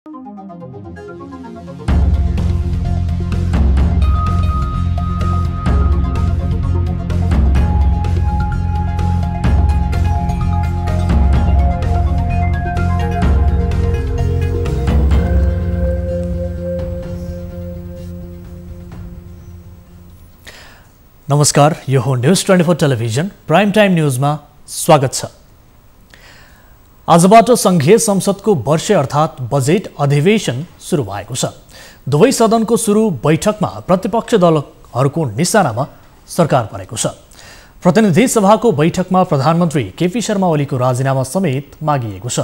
नमस्कार, यो हो न्यूज 24 टेलिभिजन प्राइम टाइम न्यूजमा स्वागत छ। आजबाट संघीय संसदको वर्षे अर्थात् बजेट अधिवेशन सुरु भएको छ। दुवै सदनको सुरु बैठकमा प्रतिपक्ष दलहरूको निशानामा सरकार परेको छ। प्रतिनिधि सभाको बैठकमा प्रधानमन्त्री केपी शर्मा ओलीको राजीनामा समेत मागिएको छ।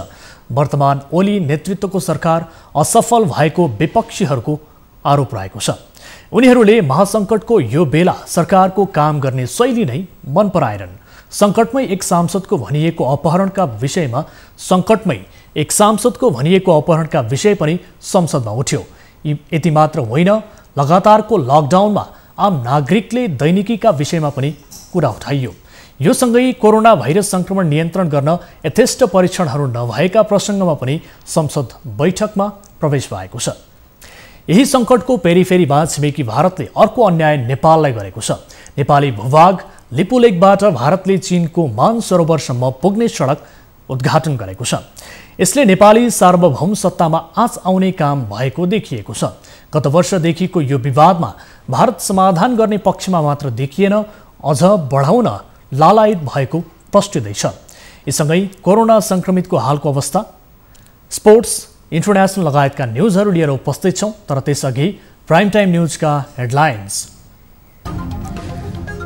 वर्तमान ओली नेतृत्वको सरकार असफल भएको विपक्षीहरूको आरोप रहेको छ। उनीहरूले महासंकटको यो बेला सरकारको काम गर्ने शैली नै मन पराएनन्। संकटमै एक सांसदको भनिएको अपहरणका विषय पनि संसदमा उठ्यो। यति मात्र होइन, लगातारको लकडाउनमा आम नागरिकले दैनिकीका विषयमा पनि कुरा उठाइयो। यो सँगै कोरोना भाइरस संक्रमण नियन्त्रण गर्न यथेष्ट परीक्षणहरू नभएका प्रसङ्गमा पनि संसद बैठकमा प्रवेश भएको छ। यही संकटको पेरिफेरीमा छिमेकी भारतले अर्को अन्याय नेपाललाई गरेको छ। नेपाली भूभाग लिपुलेकबाट भारतले चीनको मानसरोवरसम्म पुग्ने सडक उद्घाटन गरेको छ। यसले नेपाली सार्वभौम सत्तामा आँच आउने काम भएको देखिएको छ। गत वर्षदेखिको यो विवादमा भारत समाधान गर्ने पक्षमा मात्र देखिएन, अझ बढाउन लालायित भएको प्रष्टिँदैछ। यससँगै कोरोना संक्रमितको हालको अवस्था, स्पोर्ट्स, इन्टरनेशनल लगायतका न्यूजहरू लिएर उपस्थित छौं। तर त्यसअघि प्राइम टाइम न्यूजका हेडलाइन्स।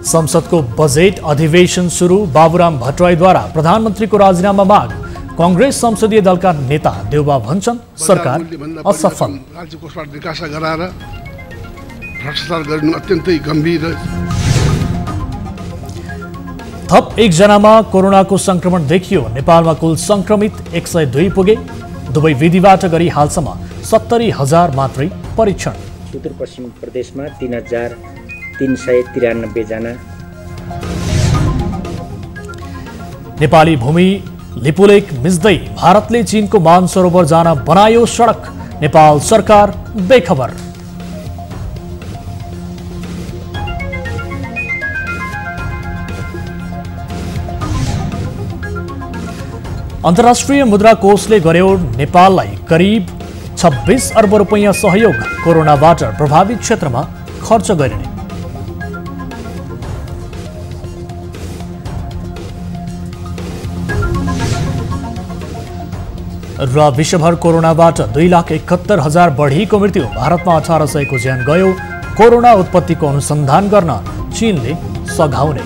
संसदको बजेट अधिवेशन सुरु, बाबुराम भट्टराईद्वारा प्रधानमन्त्रीको राजीनामा माग। कांग्रेस संसदीय दलका नेता देउबा भन्छन् सरकार असफल। राज्य कोषबाट निकासा गराएर भ्रष्टाचार गर्नु अत्यन्तै गम्भीर। थप एकजनामा कोरोनाको संक्रमण देखियो। नेपालमा कुल संक्रमित 102 पुगे। दुवै विधिबाट गरी हालसम्म 70,000 मात्रै परीक्षण। सुदूरपश्चिम प्रदेशमा 3,393 जना। नेपाली भूमि लिपुलेक मिच्दै भारतले चीनको मानसरोवर जान बनायो सडक। नेपाल सरकार बेखबर। अन्तर्राष्ट्रिय मुद्रा कोषले गर्यो नेपाललाई करिब 26 अर्ब रुपैयाँ सहयोग। कोरोनाबाट प्रभावित क्षेत्रमा खर्च गरिने। र विश्वभर कोरोनाबाट 2,71,000 बढीको मृत्यु। भारतमा 1800 को ज्यान गयो। कोरोना उत्पत्तिको अनुसन्धान गर्न चीनले सघाउने।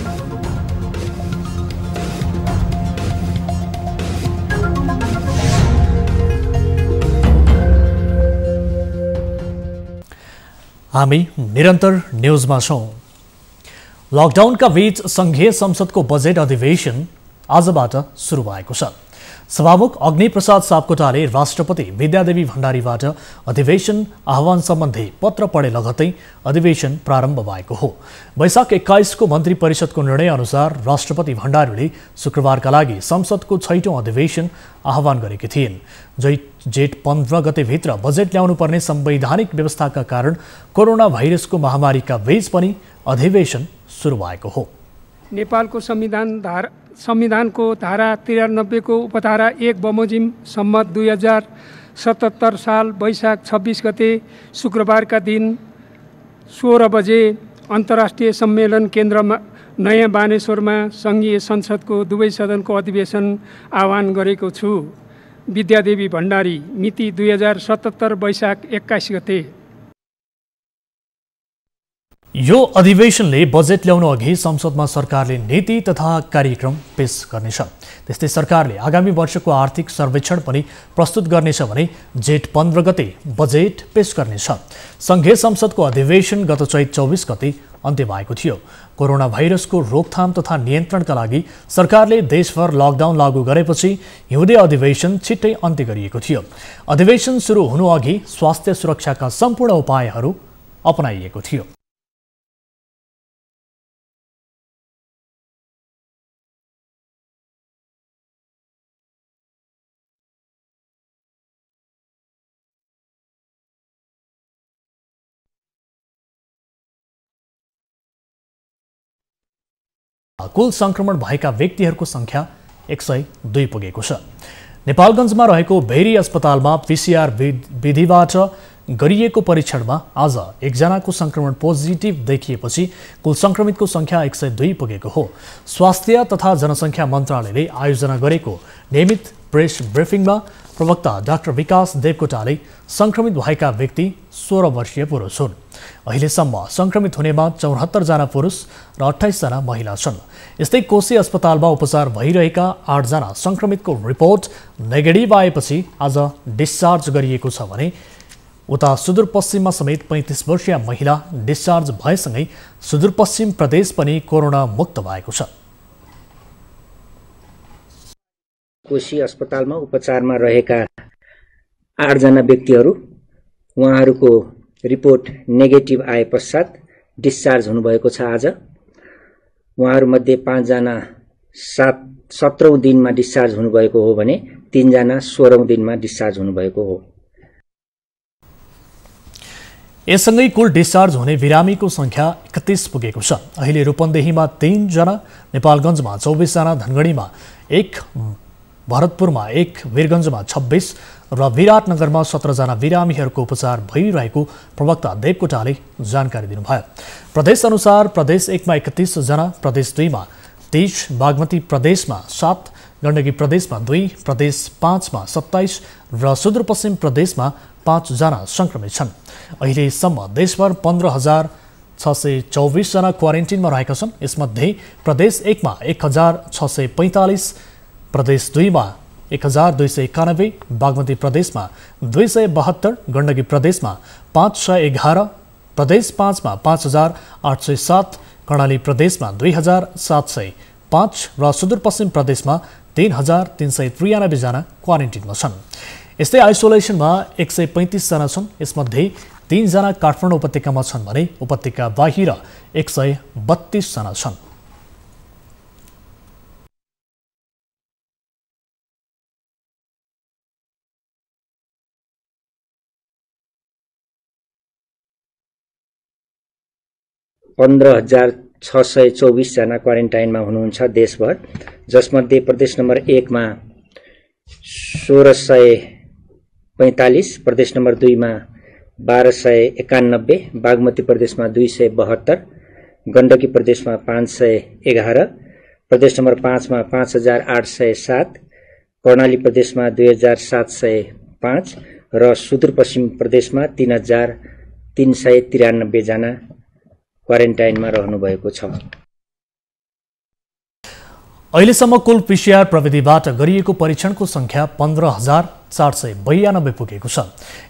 हामी निरन्तर न्यूजमा छौं। लकडाउनका बीच संघीय संसदको बजेट अधिवेशन आजबाट सुरु भएको छ। सभामुख अग्निप्रसाद सापकोटाले राष्ट्रपति विद्यादेवी भण्डारीबाट अधिवेशन आह्वान सम्बन्धी पत्र पढे लगत्तै अधिवेशन प्रारम्भ भएको हो। वैशाख 21 को मन्त्री परिषदको निर्णय अनुसार राष्ट्रपति भण्डारीले शुक्रबारका लागि संसदको 6औं अधिवेशन आह्वान गरेकी थिइन्। जेठ 15 गतेभित्र बजेट ल्याउनुपर्ने संवैधानिक व्यवस्थाका कारण कोरोना भाइरसको महामारीका बीच पनि अधिवेशन सुरु भएको हो। नेपालको संविधानको धारा 93 को उपधारा 1 बमोजिम सम्मत 2077 साल वैशाख 26 गते शुक्रबारका दिन 16 बजे अन्तर्राष्ट्रिय सम्मेलन केन्द्रमा नयाँ बानेश्वरमा संघीय संसदको दुवै सदनको अधिवेशन आह्वान गरेको छु। विद्यादेवी भण्डारी, मिति 2077 वैशाख 21 गते। यो अधिवेशनले बजेट ल्याउनु अघि संसदमा सरकारले नीति तथा कार्यक्रम पेश गर्नेछ। त्यस्तै सरकारले आगामी वर्षको आर्थिक सर्वेक्षण पनि प्रस्तुत गर्नेछ भने जेठ 15 गते बजेट पेश गर्नेछ। संघीय संसदको अधिवेशन गत चैत 24 गते अन्त्य भएको थियो। कोरोना भाइरसको रोकथाम तथा नियन्त्रणका लागि सरकारले देशभर लकडाउन लागू गरेपछि हिउँदे अधिवेशन छिट्टै अन्त्य गरिएको थियो। अधिवेशन सुरु हुनु अघि स्वास्थ्य सुरक्षाका सम्पूर्ण उपायहरू अपनाइएको थियो। कुल संक्रमण भएका व्यक्तिहरूको संख्या 102 पुगेको छ। नेपालगञ्जमा रहेको भेरी अस्पतालमा पीसीआर विधिबाट गरिएको परीक्षणमा आज एकजनाको संक्रमण पोजिटिभ देखिएपछि कुल संक्रमितको संख्या 102 पुगेको हो। स्वास्थ्य तथा जनसङ्ख्या मन्त्रालयले आयोजना गरेको नियमित प्रेस ब्रिफिङमा प्रवक्ता डाक्टर विकास देवकोटाले संक्रमित भएका व्यक्ति 16 वर्षीय पुरुष हुन्। अहिलेसम्म संक्रमित हुनेमा 74 जना पुरुष र 28 जना महिला छन्। यस्तै कोशी अस्पतालमा उपचार भइरहेका 8 जना संक्रमितको रिपोर्ट नेगेटिभ आएपछि आज डिस्चार्ज गरिएको छ भने उता सुदूरपश्चिममा समेत 35 वर्षीय महिला डिस्चार्ज भएसँगै सुदूरपश्चिम प्रदेश पनि कोरोना मुक्त भएको छ। कोशी अस्पतालमा उपचारमा रहेका 8 जना व्यक्तिहरू उहाँहरूको रिपोर्ट नेगेटिभ आए पश्चात डिस्चार्ज हुनुभएको छ। आज उहाँहरूमध्ये 5 जना 17औं दिनमा डिस्चार्ज हुनुभएको हो भने 3 जना 16औं दिनमा डिस्चार्ज हुनुभएको हो। यससँगै कुल डिस्चार्ज हुने बिरामीको संख्या 31 पुगेको छ। अहिले रूपन्देहीमा 3 जना, नेपालगञ्जमा 24 जना, धनगढीमा 1, भरतपुरमा 1, वीरगञ्जमा 26 र विराटनगरमा 17 जना बिरामीहरूको उपचार भइरहेको प्रवक्ता देवकोटाले जानकारी दिनुभयो। प्रदेश अनुसार प्रदेश 1 मा 31 जना, प्रदेश 2 मा 23, बागमती प्रदेशमा 7, गण्डकी प्रदेशमा 2, प्रदेश 5 मा 27 र सुदूरपश्चिम प्रदेशमा 5 जना संक्रमित छन्। अहिलेसम्म देशभर 15,624 जना क्वारेन्टिनमा रहेका छन्। यसमध्ये प्रदेश 1 मा 1,645, प्रदेश 2 मा 1,291, बागमती प्रदेशमा 272, गण्डकी प्रदेशमा 511, प्रदेश 5 मा 5,807, कर्णाली प्रदेशमा 2,705 र सुदूरपश्चिम प्रदेशमा 3,393 जना क्वारेन्टिनमा छन्। यस्तै आइसोलेसनमा 135 जना छन्। यसमध्ये 3 जना काठमाडौँ उपत्यकामा छन् भने उपत्यका बाहिर 132 जना छन्। पन्ध्र 1624 जना क्वारेन्टाइनमा हुनुहुन्छ देशभर, जसमध्ये प्रदेश नम्बर 1 मा 1645, प्रदेश नम्बर 2 मा 1291, बागमती प्रदेशमा 272, गण्डकी प्रदेशमा 511, प्रदेश नम्बर 5 मा 5807, कर्णाली प्रदेशमा 2705 र सुदूरपश्चिम प्रदेशमा 3393 जना क्वारेन्टाइनमा रहनुभएको छ। अहिलेसम्म कुल पीसीआर प्रविधिबाट गरिएको परीक्षणको संख्या 15,492 पुगेको छ।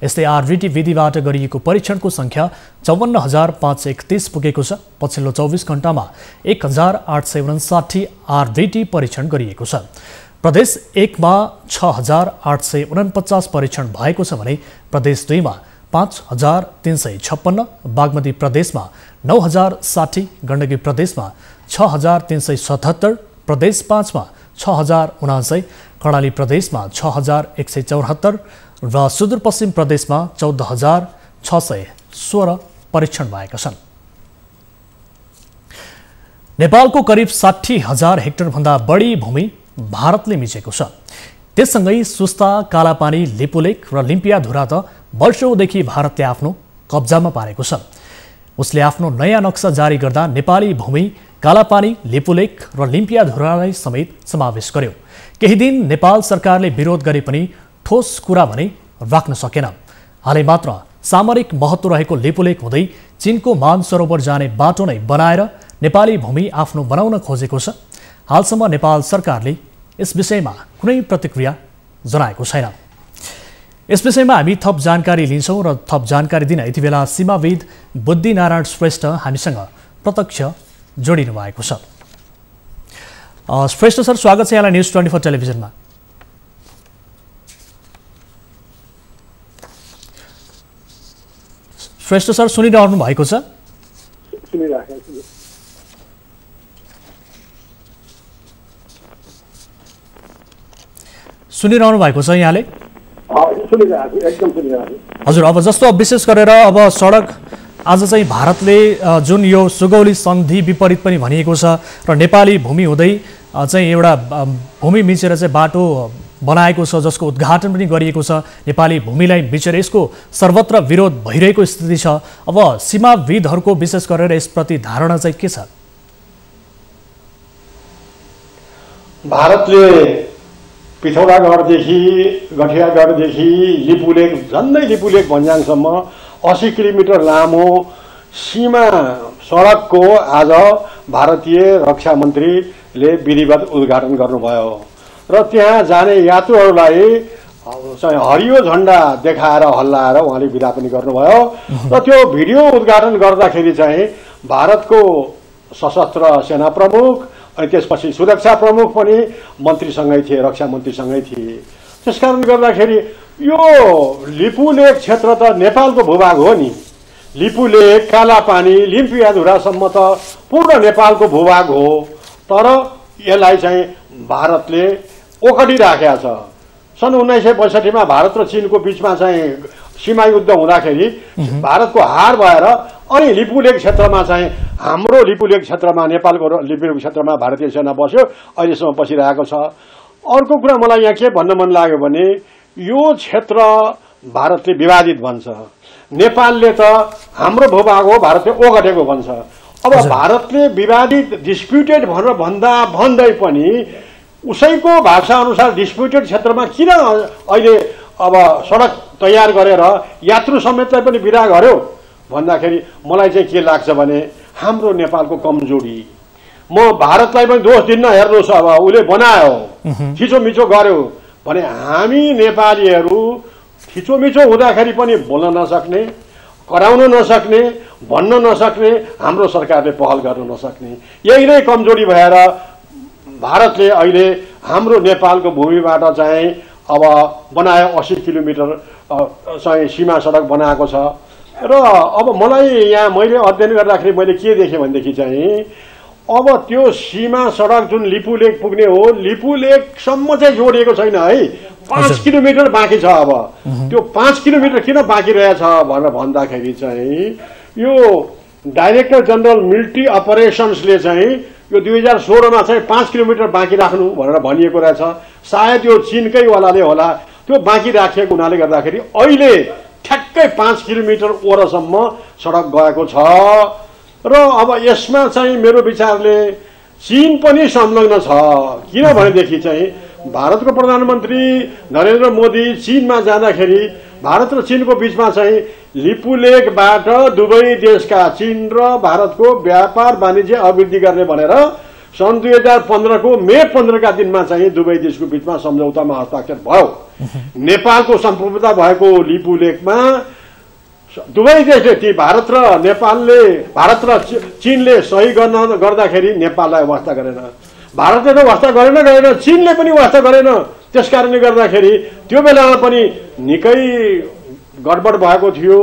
यस्तै आरबीटी विधिबाट गरिएको परीक्षणको संख्या 54,531 पुगेको छ। पछिल्लो 24 घण्टामा 1,859 आरबीटी परीक्षण गरिएको छ। प्रदेश 1 मा 6,849 परीक्षण भएको छ भने प्रदेश 2 मा 5,356, बागमती प्रदेशमा 9,060, गण्डकी प्रदेशमा 6,377, प्रदेश 5 मा 6,079, कर्णाली प्रदेशमा 6,174 र सुदूरपश्चिम प्रदेशमा 14,616 परीक्षण भएका छन्। नेपालको करिब 60,000 हेक्टरभन्दा बढी भूमि भारतले मिचेको छ। त्यससँगै सुस्ता, कालापानी, लिपुलेक र लिम्पियाधुरा त वर्षौंदेखि भारतले आफ्नो कब्जामा पारेको छ। उसले आफ्नो नयाँ नक्सा जारी गर्दा नेपाली भूमि कालापानी, लिपुलेक र लिम्पियाधुरालाई समेत समावेश गर्यो। केही दिन नेपाल सरकारले विरोध गरे पनि ठोस कुरा भने राख्न सकेन। हालै मात्र सामरिक महत्त्व रहेको लिपुलेक हुँदै चीनको मानसरोवर जाने बाटो नै बनाएर नेपाली भूमि आफ्नो बनाउन खोजेको छ। हालसम्म नेपाल सरकारले यस विषयमा कुनै प्रतिक्रिया जनाएको छैन। यस विषयमा हामी थप जानकारी लिन्छौँ र थप जानकारी दिन यति बेला सीमाविद बुद्धिनारायण श्रेष्ठ हामीसँग प्रत्यक्ष जोडिनु भएको छ। श्रेष्ठ सर, स्वागत छ यहाँलाई न्युज 24 टेलिभिजनमा। श्रेष्ठ सर, सुनिरहनु भएको छ? सुनिरहनु भएको छ यहाँले? हजुर, अब जस्तो विशेष गरेर अब सडक आज चाहिँ भारतले जुन यो सुगौली सन्धि विपरीत पनि भनिएको छ र नेपाली भूमि हुँदै चाहिँ एउटा भूमि मिचेर चाहिँ बाटो बनाएको छ जसको उद्घाटन पनि गरिएको छ। नेपाली भूमिलाई मिचेर यसको सर्वत्र विरोध भइरहेको स्थिति छ। अब सीमाविदहरूको विशेष गरेर यसप्रति धारणा चाहिँ के छ? भारतले पिथौरागढदेखि गठियागढदेखि लिपुलेक झन्डै लिपुलेक भन्ज्याङसम्म 80 किलोमिटर लामो सीमा सडकको आज भारतीय रक्षा मन्त्रीले विधिवत उद्घाटन गर्नुभयो र त्यहाँ जाने यात्रुहरूलाई हरियो झण्डा देखाएर हल्लाएर उहाँले विदा पनि गर्नुभयो र त्यो भिडियो उद्घाटन गर्दाखेरि चाहिँ भारतको सशस्त्र सेना प्रमुख अनि त्यसपछि सुरक्षा प्रमुख पनि मन्त्रीसँगै थिए, रक्षा मन्त्रीसँगै थिए। त्यसकारण गर्दाखेरि यो लिपुलेक क्षेत्र त नेपालको भूभाग हो नि। लिपुलेक, कालापानी, लिम्पियाधुरासम्म त पूर्ण नेपालको भूभाग हो। तर यसलाई चाहिँ भारतले ओखटिराखेको छ। सन् 1965 मा भारत र चीनको बीचमा चाहिँ सीमा युद्ध हुँदाखेरि भारतको हार भएर अनि लिपुलेक क्षेत्रमा चाहिँ हाम्रो लिपुलेक क्षेत्रमा, नेपालको लिपुलेक क्षेत्रमा भारतीय सेना बस्यो, अहिलेसम्म बसिरहेको छ। अर्को कुरा मलाई यहाँ के भन्न मन लाग्यो भने यो क्षेत्र भारतले विवादित भन्छ, नेपालले त हाम्रो भूभाग हो भारतले ओगटेको भन्छ। अब भारतले विवादित डिस्प्युटेड भनेर भन्दै पनि उसैको भाषा अनुसार डिस्प्युटेड क्षेत्रमा किन अहिले अब सडक तयार गरेर यात्रु समेतलाई पनि विदा गर्यो भन्दाखेरि मलाई चाहिँ के लाग्छ भने हाम्रो नेपालको कमजोरी। म भारतलाई पनि दोष दिन्न, हेर्नुहोस् अब उसले बनायो, थिचोमिचो गर्यो भने हामी नेपालीहरू थिचोमिचो हुँदाखेरि पनि बोल्न नसक्ने, कराउन नसक्ने, भन्न नसक्ने, हाम्रो सरकारले पहल गर्न नसक्ने, यही नै कमजोरी भएर भारतले अहिले हाम्रो नेपालको भूमिबाट चाहिँ अब बनायो 80 किलोमिटर चाहिँ सीमा सडक बनाएको छ। र अब मलाई यहाँ मैले अध्ययन गर्दाखेरि मैले के देखेँ भनेदेखि चाहिँ अब त्यो सीमा सडक जुन लिपुलेक पुग्ने हो, लिपुलेकसम्म चाहिँ जोडिएको छैन है, 5 किलोमिटर बाँकी छ। अब त्यो 5 किलोमिटर किन बाँकी रहेछ भनेर भन्दाखेरि चाहिँ यो डाइरेक्टर जनरल मिलिट्री अपरेसन्सले चाहिँ यो 2016 मा चाहिँ 5 किलोमिटर बाँकी राख्नु भनेर भनिएको रहेछ। सायद यो चीनकै वालाले होला त्यो बाँकी राखिएको हुनाले गर्दाखेरि अहिले ठ्याक्कै 5 किलोमिटर ओरसम्म सडक गएको छ। र अब यसमा चाहिँ मेरो विचारले चीन पनि संलग्न छ। किनभनेदेखि चाहिँ भारतको प्रधानमन्त्री नरेन्द्र मोदी चीनमा जाँदाखेरि भारत र चीनको बीचमा चाहिँ लिपुलेकबाट दुवै देशका चीन र भारतको व्यापार वाणिज्य अभिवृद्धि गर्ने भनेर सन् 2015 को मे 15 का दिनमा चाहिँ दुवै देशको बीचमा सम्झौतामा हस्ताक्षर भयो। नेपालको सम्पूर्णता भएको लिपुलेकमा दुवै देशले ती भारत र चीनले सही गर्दाखेरि नेपाललाई वास्ता गरेन, भारतले त वास्ता गरेन, चीनले पनि वास्ता गरेन। त्यसकारणले गर्दाखेरि त्यो बेलामा पनि निकै गडबड भएको थियो,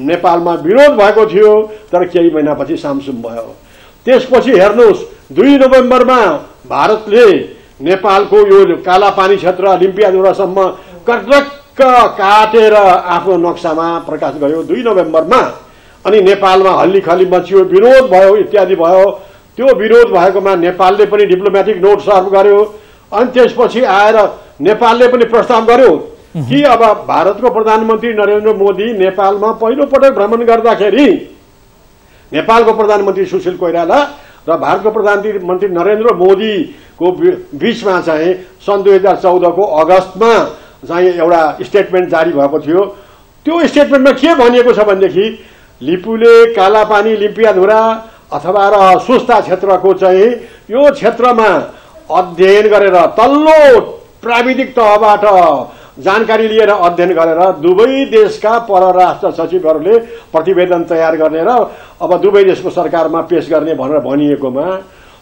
नेपालमा विरोध भएको थियो। तर केही महिनापछि सामसुम भयो। त्यसपछि हेर्नुहोस् 2 नोभेम्बरमा भारतले नेपालको यो कालापानी क्षेत्र लिम्पियाधुरासम्म कर्डक्क काटेर आफ्नो नक्सामा प्रकाश गर्यो 2 नोभेम्बरमा। अनि नेपालमा हल्लीखल्ली मचियो, विरोध भयो, इत्यादि भयो। त्यो विरोध भएकोमा नेपालले पनि डिप्लोमेटिक नोट सर्भ गर्यो। अनि त्यसपछि आएर नेपालले पनि प्रस्ताव गर्यो कि अब भारतको प्रधानमन्त्री नरेन्द्र मोदी नेपालमा पहिलो पटक भ्रमण गर्दाखेरि नेपालको प्रधानमन्त्री सुशील कोइराला र भारतको प्रधानमन्त्री नरेन्द्र मोदीको बीचमा चाहिँ सन् 2014 को अगस्तमा चाहिँ एउटा स्टेटमेन्ट जारी भएको थियो। त्यो स्टेटमेन्टमा के भनिएको छ भनेदेखि लिपुलेक, कालापानी, लिम्पियाधुरा अथवा र सुस्ता क्षेत्रको चाहिँ यो क्षेत्रमा अध्ययन गरेर तल्लो प्राविधिक तहबाट जानकारी लिएर अध्ययन गरेर दुवै देशका परराष्ट्र सचिवहरूले प्रतिवेदन तयार गर्ने र अब दुवै देशको सरकारमा पेश गर्ने भनेर भनिएकोमा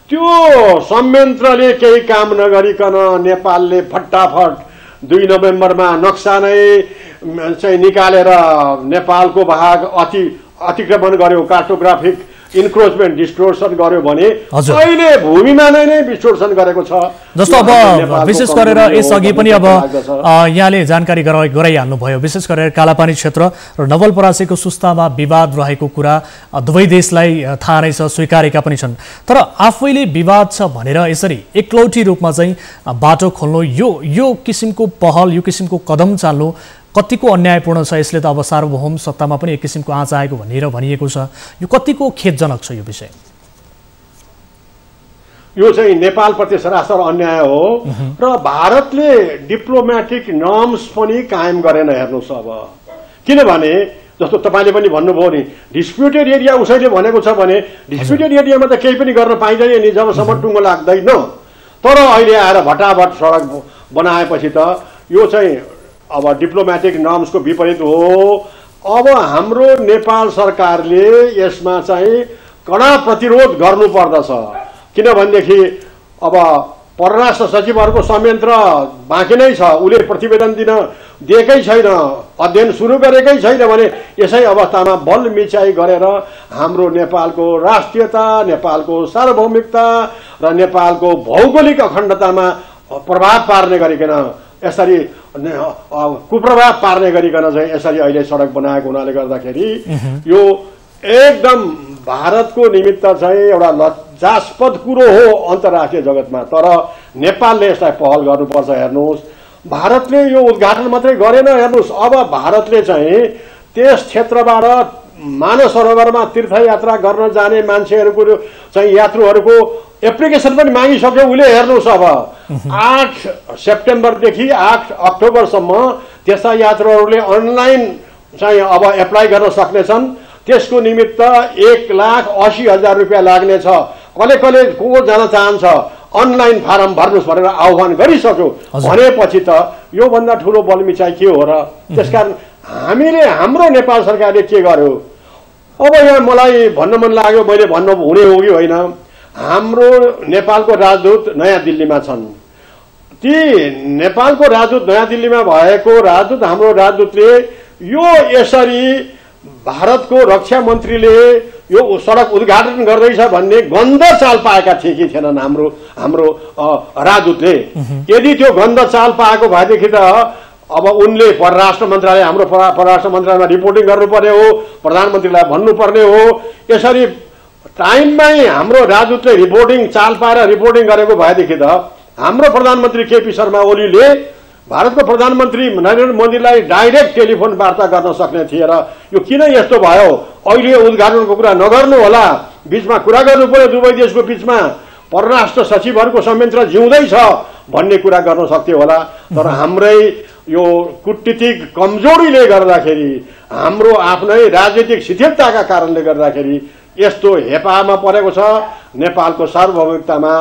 त्यो संयन्त्रले केही काम नगरिकन नेपालले फटाफट 2 नोभेम्बरमा नक्सा नै चाहिँ निकालेर नेपालको भाग अतिक्रमण गर्यो, कार्टोग्राफिक इन्क्रोचमेन्ट डिस्टोर्सन गर्यो भने अहिले भूमिमा नै डिस्टोर्सन गरेको छ। जस्तो अब विशेष गरेर यसअघि पनि अब यहाँले जानकारी गराइहाल्नुभयो, विशेष गरेर कालापानी क्षेत्र र नवलपरासीको सुस्तामा विवाद रहेको कुरा दुवै देशलाई थाहा नै छ, स्वीकारेका पनि छन्। तर आफैले विवाद छ भनेर यसरी एकलौटी रूपमा चाहिँ बाटो खोल्नु, यो किसिमको पहल, यो किसिमको कदम चाल्नु कतिको अन्यायपूर्ण छ? यसले त अब सार्वभौम सत्तामा पनि एक किसिमको आँच आएको भनेर भनिएको छ। यो कतिको खेदजनक छ यो विषय? यो चाहिँ नेपालप्रति सरासर अन्याय हो र भारतले डिप्लोमेटिक नर्म्स पनि कायम गरेन। हेर्नुहोस् अब किनभने जस्तो तपाईँले पनि भन्नुभयो नि, डिस्प्युटेड एरिया उसैले भनेको छ भने डिस्प्युटेड एरियामा त केही पनि गर्न पाइँदैन नि जबसम्म टुङ्गो लाग्दैन। तर अहिले आएर भटाभट सडक बनाएपछि त यो चाहिँ अब डिप्लोमेटिक नर्म्सको विपरीत हो। अब हाम्रो नेपाल सरकारले यसमा चाहिँ कडा प्रतिरोध गर्नुपर्दछ। किनभनेदेखि अब परराष्ट्र सचिवहरूको संयन्त्र बाँकी नै छ, उसले प्रतिवेदन दिन दिएकै छैन, अध्ययन सुरु गरेकै छैन भने यसै अवस्थामा बल मिचाइ गरेर हाम्रो नेपालको राष्ट्रियता, नेपालको सार्वभौमिकता र नेपालको भौगोलिक अखण्डतामा प्रभाव पार्ने गरिकन यसरी कुप्रभाव पार्ने गरिकन चाहिँ यसरी अहिले सडक बनाएको हुनाले गर्दाखेरि यो एकदम भारतको निमित्त चाहिँ एउटा लज्जास्पद कुरो हो अन्तर्राष्ट्रिय जगतमा। तर नेपालले यसलाई पहल गर्नुपर्छ। हेर्नुहोस् भारतले यो उद्घाटन मात्रै गरेन, हेर्नुहोस् अब भारतले चाहिँ त्यस क्षेत्रबाट मानस सरोवरमा तीर्थयात्रा गर्न जाने मान्छेहरूको चाहिँ यात्रुहरूको एप्लिकेसन पनि मागिसक्यो उसले। हेर्नुहोस् अब 8 सेप्टेम्बरदेखि 8 अक्टोबरसम्म त्यस्ता यात्रुहरूले अनलाइन चाहिँ अब एप्लाई गर्न सक्नेछन्। त्यसको निमित्त 1,80,000 रुपियाँ लाग्नेछ। कसले को जान चाहन्छ अनलाइन फारम भर्नुहोस् भनेर आह्वान गरिसक्यो भनेपछि त योभन्दा ठुलो बलमिचाइ के हो र? त्यसकारण हामीले हाम्रो नेपाल सरकारले के गर्यो? अब यहाँ मलाई भन्न मन लाग्यो, मैले भन्नु हुने हो कि होइन, हाम्रो नेपालको राजदूत नयाँ दिल्लीमा छन्। ती नेपालको राजदूत नयाँ दिल्लीमा भएको राजदूत हाम्रो राजदूतले यो यसरी भारतको रक्षा मन्त्रीले यो सडक उद्घाटन गर्दैछ भन्ने गन्ध चाल पाएका थिए कि थिएनन् हाम्रो राजदूतले? यदि त्यो गन्ध चाल पाएको भएदेखि त अब उनले परराष्ट्र मन्त्रालय, हाम्रो परराष्ट्र मन्त्रालयमा रिपोर्टिङ गर्नुपर्ने हो, प्रधानमन्त्रीलाई भन्नुपर्ने हो। यसरी टाइममै हाम्रो राजदूतले रिपोर्टिङ चाल पाएर रिपोर्टिङ गरेको भएदेखि त हाम्रो प्रधानमन्त्री केपी शर्मा ओलीले भारतको प्रधानमन्त्री नरेन्द्र मोदीलाई डाइरेक्ट टेलिफोन वार्ता गर्न सक्ने थिए। र यो किन यस्तो भयो? अहिले उद्घाटनको कुरा नगर्नु होला, बीचमा कुरा गर्नु पर्यो, दुवै देशको बीचमा परराष्ट्र सचिवहरूको संयन्त्र जिउँदैछ भन्ने कुरा गर्न सक्थ्यो होला। तर हाम्रै यो कूटनीतिक कमजोरीले गर्दाखेरि, हाम्रो आफ्नै राजनीतिक शिथिलताका कारणले गर्दाखेरि यस्तो हेपामा परेको छ। नेपालको सार्वभौमिकतामा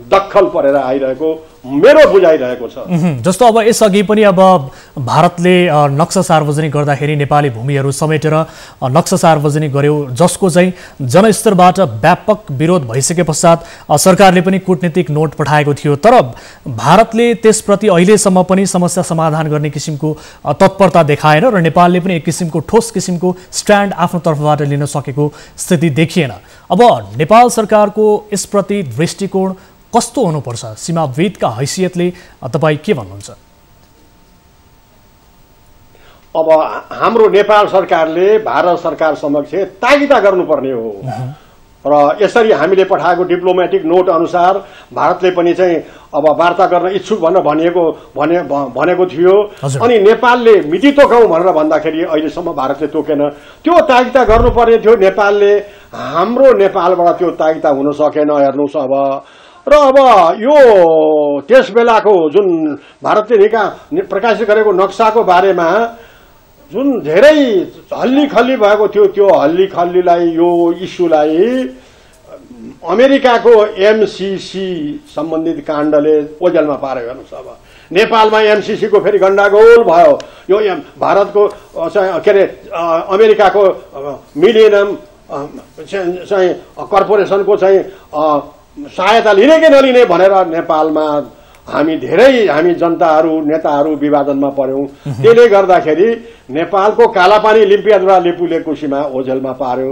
दखल परेर आइरहेको मेरो बुझाइरहेको छ। जस्तो अब यसअघि पनि अब भारतले नक्सा सार्वजनिक गर्दाखेरि नेपाली भूमिहरू समेटेर नक्सा सार्वजनिक गर्यो, जसको चाहिँ जनस्तरबाट व्यापक विरोध भइसके पश्चात सरकारले पनि कूटनीतिक नोट पठाएको थियो। तर भारतले त्यसप्रति अहिलेसम्म पनि समस्या समाधान गर्ने किसिमको तत्परता देखाएन र नेपालले पनि एक किसिमको ठोस किसिमको स्ट्यान्ड आफ्नो तर्फबाट लिन सकेको स्थिति देखिएन। अब नेपाल सरकारको यसप्रति दृष्टिकोण कस्तो हुनुपर्छ? सीमाविदका हैसियतले तपाईँ के भन्नुहुन्छ? अब हाम्रो नेपाल सरकारले भारत सरकार समक्ष तागिदा गर्नुपर्ने हो र यसरी हामीले पठाएको डिप्लोमेटिक नोट अनुसार भारतले पनि चाहिँ अब वार्ता गर्न इच्छुक भनेको थियो। अनि नेपालले मिति तोकाउँ भनेर भन्दाखेरि अहिलेसम्म भारतले तोकेन। त्यो तागिदा गर्नुपर्ने थियो नेपालले। हाम्रो नेपालबाट त्यो तागिदा हुन सकेन। हेर्नुहोस् अब र अब यो त्यस बेलाको जुन भारतले प्रकाशित गरेको नक्साको बारेमा जुन धेरै हल्लीखल्ली भएको थियो, त्यो हल्लीखल्लीलाई, यो इस्युलाई अमेरिकाको एमसीसी सम्बन्धित काण्डले ओझेलमा पार्यो। हेर्नुहोस् अब नेपालमा एमसीसी को फेरि गण्डागोल भयो। यो भारतको के अरे अमेरिकाको मिलिनियम चाहिँ कर्पोरेसनको चाहिँ सहायता लिने कि नलिने भनेर नेपालमा हामी जनताहरू, नेताहरू विवादनमा पर्यौं। त्यसले गर्दाखेरि नेपालको कालापानी लिम्पियाद्वारा लिपुलेको सीमा ओझेलमा पार्यो।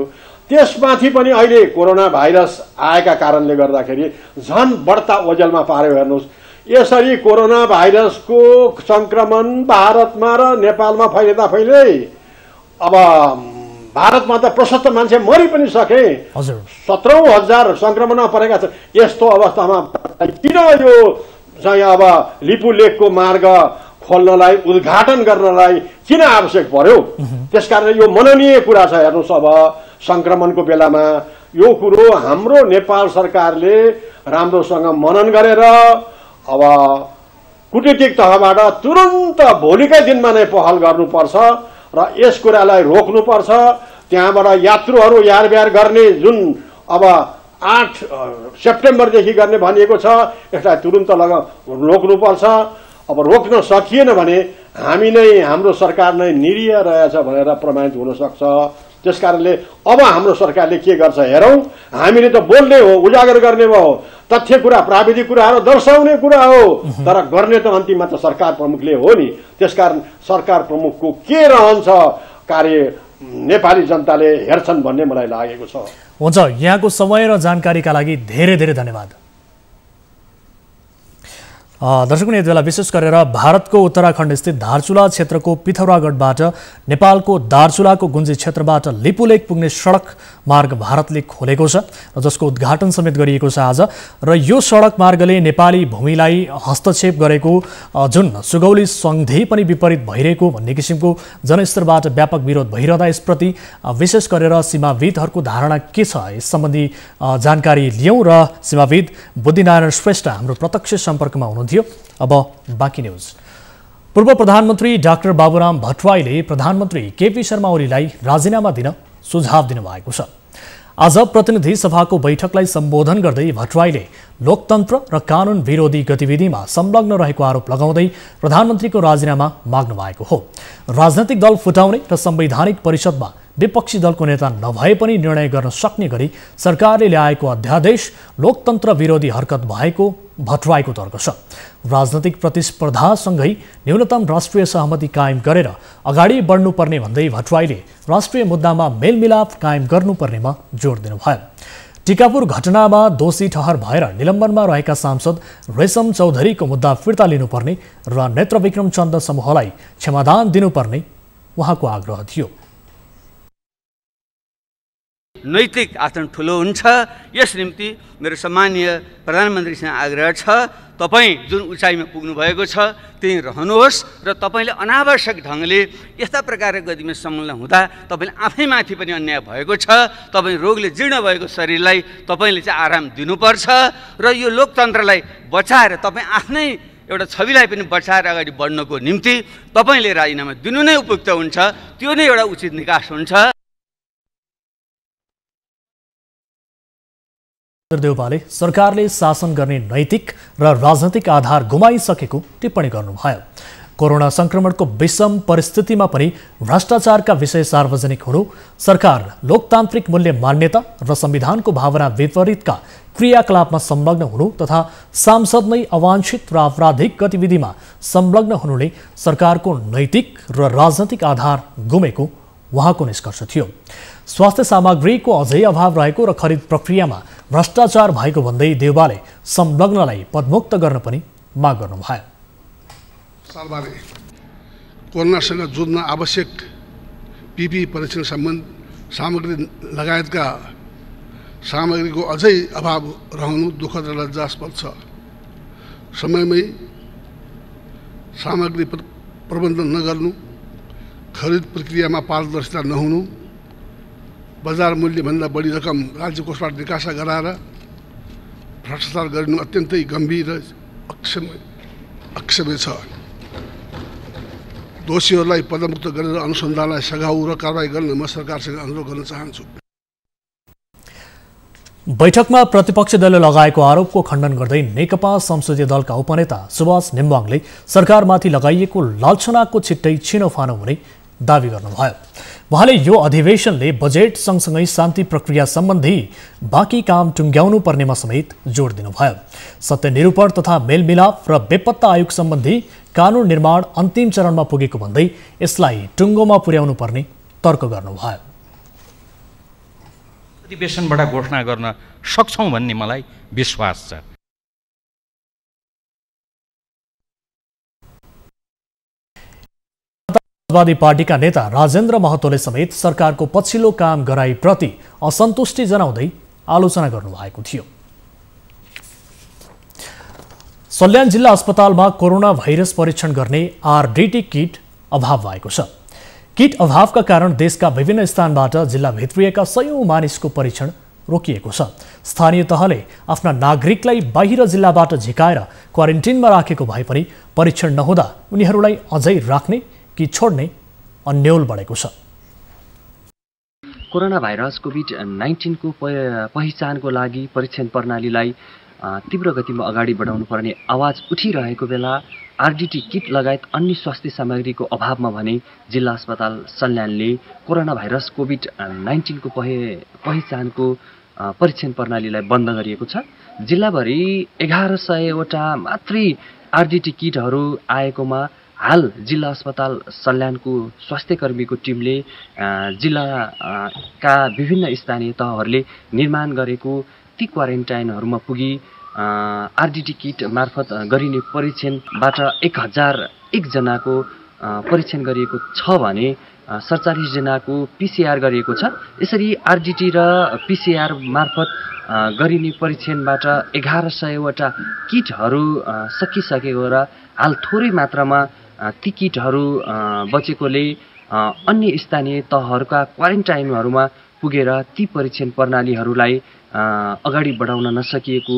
त्यसमाथि पनि अहिले कोरोना भाइरस आएका कारणले गर्दाखेरि झन् बढ्ता ओझेलमा पार्यो। हेर्नुहोस्, यसरी कोरोना भाइरसको सङ्क्रमण भारतमा र नेपालमा फैलिँदै अब भारतमा त प्रशस्त मान्छे मरि पनि सके, 17,000 सङ्क्रमणमा परेका छन्। यस्तो अवस्थामा किन यो चाहिँ अब लिपु लेकको मार्ग खोल्नलाई, उद्घाटन गर्नलाई किन आवश्यक पर्यो? त्यसकारण यो मननीय कुरा छ। हेर्नुहोस्, अब सङ्क्रमणको बेलामा यो कुरो हाम्रो नेपाल सरकारले राम्रोसँग मनन गरेर अब कुटनीतिक तहबाट तुरन्त भोलिकै दिनमा नै पहल गर्नुपर्छ र यस कुरालाई रोक्नुपर्छ। त्यहाँबाट यात्रुहरू यारब्यार गर्ने जुन अब 8 सेप्टेम्बरदेखि गर्ने भनिएको छ, यसलाई तुरन्त रोक्नुपर्छ। अब रोक्न सकिएन भने हामी नै, हाम्रो सरकार नै निरीह रहेछ भनेर प्रमाणित हुन सक्छ। त्यसकारणले अब हाम्रो सरकारले के गर्छ हेरौँ। हामीले त बोल्ने हो, उजागर गर्ने हो, तथ्य कुरा, प्राविधिक कुराहरू दर्शाउने कुरा हो, तर गर्ने त अन्तिममा त सरकार प्रमुखले हो नि। त्यसकारण सरकार प्रमुखको के रहन्छ कार्य नेपाली जनताले हेर्छन् भन्ने मलाई लागेको छ। हुन्छ, यहाँको समय र जानकारीका लागि धेरै धेरै धन्यवाद। दर्शकले यति बेला विशेष गरेर भारतको उत्तराखण्ड स्थित धारचुला क्षेत्रको पिथौरागढबाट नेपालको दार्चुलाको गुन्जी क्षेत्रबाट लिपुलेक पुग्ने सडक मार्ग भारतले खोलेको छ र जसको उद्घाटन समेत गरिएको छ आज। र यो सडक मार्गले नेपाली भूमिलाई हस्तक्षेप गरेको जुन सुगौली सन्धि पनि विपरीत भइरहेको भन्ने किसिमको जनस्तरबाट व्यापक विरोध भइरहँदा यसप्रति विशेष गरेर सीमाविदहरूको धारणा के छ यस सम्बन्धी जानकारी लियौँ र सीमाविद बुद्धिनारायण श्रेष्ठ हाम्रो प्रत्यक्ष सम्पर्कमा हुनुहुन्थ्यो। अब बाँकी न्युज। पूर्व प्रधानमन्त्री डाक्टर बाबुराम भट्टराईले प्रधानमन्त्री केपी शर्मा ओलीलाई राजीनामा दिन सुझाव दिनुभएको छ। आज प्रतिनिधि सभाको बैठकलाई सम्बोधन गर्दै भट्टराईले लोकतन्त्र र कानुन विरोधी गतिविधिमा संलग्न रहेको आरोप लगाउँदै प्रधानमन्त्रीको राजीनामा माग्नु भएको हो। राजनैतिक दल फुटाउने र संवैधानिक परिषदमा विपक्षी दलको नेता नभए पनि निर्णय गर्न सक्ने गरी सरकारले ल्याएको अध्यादेश लोकतन्त्र विरोधी हरकत भएको भट्टराईको तर्क छ। राजनैतिक प्रतिस्पर्धासँगै न्यूनतम राष्ट्रिय सहमति कायम गरेर अगाडि बढ्नुपर्ने भन्दै भट्टराईले राष्ट्रिय मुद्दामा मेलमिलाप कायम गर्नुपर्नेमा जोड दिनुभयो। टिकापुर घटनामा दोषी ठहर भएर निलम्बनमा रहेका सांसद रेशम चौधरीको मुद्दा फिर्ता लिनुपर्ने र नेत्रविक्रम चन्द समूहलाई क्षमादान दिनुपर्ने उहाँको आग्रह थियो। नैतिक आचरण ठुलो हुन्छ। यस निम्ति मेरो सम्मानीय प्रधानमन्त्रीसँग आग्रह छ, तपाईँ जुन उचाइमा पुग्नु भएको छ त्यही रहनुहोस् र तपाईँले अनावश्यक ढङ्गले यस्ता प्रकारको गतिमा संलग्न हुँदा तपाईँले आफैमाथि पनि अन्याय भएको छ। तपाईँ रोगले जीर्ण भएको शरीरलाई तपाईँले चाहिँ आराम दिनुपर्छ र यो लोकतन्त्रलाई बचाएर तपाईँ आफ्नै एउटा छविलाई पनि बचाएर अगाडि बढ्नको निम्ति तपाईँले राजीनामा दिनु नै उपयुक्त हुन्छ। त्यो नै एउटा उचित निकास हुन्छ। देउपाले सरकारले शासन गर्ने नैतिक र राजनैतिक आधार गुमाइसकेको टिप्पणी गर्नुभयो। कोरोना संक्रमणको विषम परिस्थितिमा पनि भ्रष्टाचारका विषय सार्वजनिक हुनु, सरकार लोकतान्त्रिक मूल्य मान्यता र संविधानको भावना विपरीतका क्रियाकलापमा संलग्न हुनु तथा सांसद नै अवांछित र आपराधिक गतिविधिमा संलग्न हुनुले सरकारको नैतिक र राजनैतिक आधार गुमेको उहाँको निष्कर्ष थियो। स्वास्थ्य सामग्रीको अझै अभाव रहेको र खरिद प्रक्रियामा भ्रष्टाचार भएको भन्दै देउबाले संलग्नलाई पदमुक्त गर्न पनि माग गर्नुभयो। सालबारे कोरोनासँग जुझ्न आवश्यक पिपी परीक्षण सामग्री लगायतका सामग्रीको अझै अभाव रहनु दुःखद र लज्जास्पद छ। समयमै सामग्री प्रबन्धन नगर्नु, खरिद प्रक्रियामा पारदर्शिता नहुनु, बजार मूल्यभन्दा बढी रकम राज्य कोषबाट निकासा गराएर भ्रष्टाचार गरिनु अत्यन्तै गम्भीर र अक्षम्य छ। दोषीहरूलाई पदमुक्त गरेर अनुसन्धानलाई सघाउ र कारबाही गर्न म सरकारसँग अनुरोध गर्न चाहन्छु। बैठकमा प्रतिपक्षी दलले लगाएको आरोपको खण्डन गर्दै नेकपा संसदीय दलका उपनेता सुभाष नेम्बाङले सरकारमाथि लगाइएको लाञ्छनाको छिट्टै छिनोफानो हुने दावी गर्नुभयो। उहाँले यो अधिवेशनले बजेट सँगसँगै शान्ति प्रक्रिया सम्बन्धी बाँकी काम टुङ्ग्याउनु पर्नेमा समेत जोड दिनुभयो। सत्य निरूपण तथा मेलमिलाप र बेपत्ता आयोग सम्बन्धी कानुन निर्माण अन्तिम चरणमा पुगेको भन्दै यसलाई टुङ्गोमा पुर्याउनु पर्ने तर्क गर्नुभयो। अधिवेशनबाट घोषणा गर्न सक्छौँ भन्ने मलाई विश्वास छ। समाजवादी पार्टीका नेता राजेन्द्र महतोले समेत सरकारको पछिल्लो काम गराइप्रति असन्तुष्टि जनाउँदै आलोचना गर्नुभएको थियो। सल्यान जिल्ला अस्पतालमा कोरोना भाइरस परीक्षण गर्ने आरडीटी किट अभाव भएको छ। किट अभावका कारण देशका विभिन्न स्थानबाट जिल्ला भित्रिएका सयौं मानिसको परीक्षण रोकिएको छ। स्थानीय तहले आफ्ना नागरिकलाई बाहिर जिल्लाबाट झिकाएर क्वारेन्टिनमा राखेको भए पनि परीक्षण नहुँदा उनीहरूलाई अझै राख्ने कि छोड्ने अन्यल बढेको छ। कोरोना भाइरस कोभिड-19 को पहिचानको लागि परीक्षण प्रणालीलाई तीव्र गतिमा अगाडि बढाउनु पर्ने आवाज उठिरहेको बेला आरडीटी किट लगायत अन्य स्वास्थ्य सामग्रीको अभावमा भने जिल्ला अस्पताल सल्यानले कोरोना भाइरस कोभिड-19 को पहिचानको परीक्षण प्रणालीलाई बन्द गरिएको छ। जिल्लाभरि 1100वटा मात्रै आरडीटी किटहरू आएकोमा हाल जिल्ला अस्पताल सल्यानको स्वास्थ्य कर्मीको टिमले जिल्लाका विभिन्न स्थानीय तहहरूले निर्माण गरेको ती क्वारेन्टाइनहरूमा पुगी आरडीटी किट मार्फत गरिने परीक्षणबाट 1001 जनाको परीक्षण गरिएको छ भने 47 जनाको पीसीआर गरिएको छ। यसरी आरडीटी र पीसीआर मार्फत गरिने परीक्षणबाट 1100वटा किटहरू सकिसकेको र हाल थोरै मात्रामा ती किटहरू बचेकोले अन्य स्थानीय तहहरूका क्वारेन्टाइनहरूमा पुगेर ती परीक्षण प्रणालीहरूलाई अगाडि बढाउन नसकिएको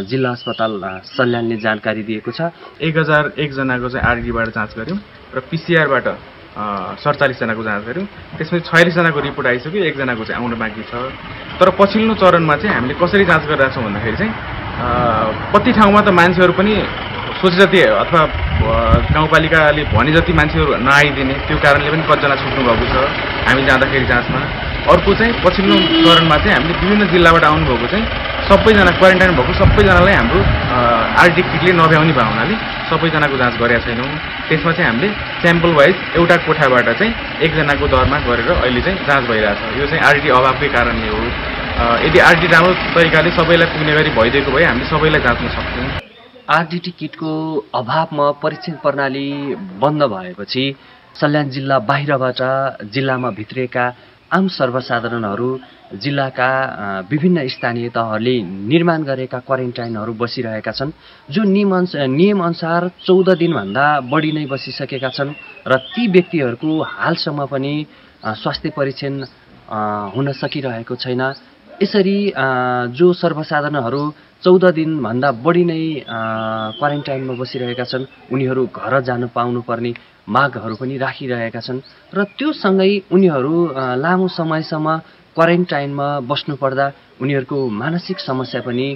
जिल्ला अस्पताल सल्यानले जानकारी दिएको छ। 1001 जनाको चाहिँ आरडीबाट जाँच गर्यौं र पीसीआरबाट 47 जनाको जाँच गर्यौं। त्यसपछि 46 जनाको रिपोर्ट आइसक्यो, 1 जनाको चाहिँ आउन बाँकी छ। तर पछिल्लो चरणमा चाहिँ हामीले कसरी जाँच गरिरहेका छौं भन्दाखेरि चाहिँ कति ठाउँमा त मान्छेहरू पनि सोचे जति अथवा गाउँपालिकाले भने जति मान्छेहरू नआइदिने त्यो कारणले पनि कतिजना छुट्नु भएको छ हामी जाँदाखेरि जाँचमा। अर्को चाहिँ पछिल्लो चरणमा चाहिँ हामीले विभिन्न जिल्लाबाट आउनुभएको चाहिँ सबैजना क्वारेन्टाइन भएको सबैजनालाई हाम्रो आरडीटी किटले नभ्याउने भयो हुनाले सबैजनाको जाँच गरेका छैनौँ। त्यसमा चाहिँ हामीले स्याम्पल वाइज एउटा कोठाबाट चाहिँ 1 जनाको दरमा गरेर अहिले चाहिँ जाँच भइरहेछ। यो चाहिँ आरडीटी अभावकै कारणले हो। यदि आरडीटी राम्रो तरिकाले सबैलाई पुग्ने गरी भइदिएको भए हामीले सबैलाई जाँच्न सक्थ्यौँ। आरडीटी किटको अभावमा परीक्षण प्रणाली बन्द भएपछि सल्यान जिल्ला बाहिरबाट जिल्लामा भित्रिएका आम सर्वसाधारणहरू जिल्लाका विभिन्न स्थानीय तहहरूले निर्माण गरेका क्वारेन्टाइनहरू बसिरहेका छन्, जो नियमअनुसार 14 दिनभन्दा बढी नै बसिसकेका छन् र ती व्यक्तिहरूको हालसम्म पनि स्वास्थ्य परीक्षण हुन सकिरहेको छैन। यसरी जो सर्वसाधारणहरू 14 दिनभन्दा बढी नै क्वारेन्टाइनमा बसिरहेका छन् उनीहरू घर जान पाउनुपर्ने मागहरू पनि राखिरहेका छन् र त्यो सँगै उनीहरू लामो समयसम्म क्वारेन्टाइनमा बस्नुपर्दा उनीहरूको मानसिक समस्या पनि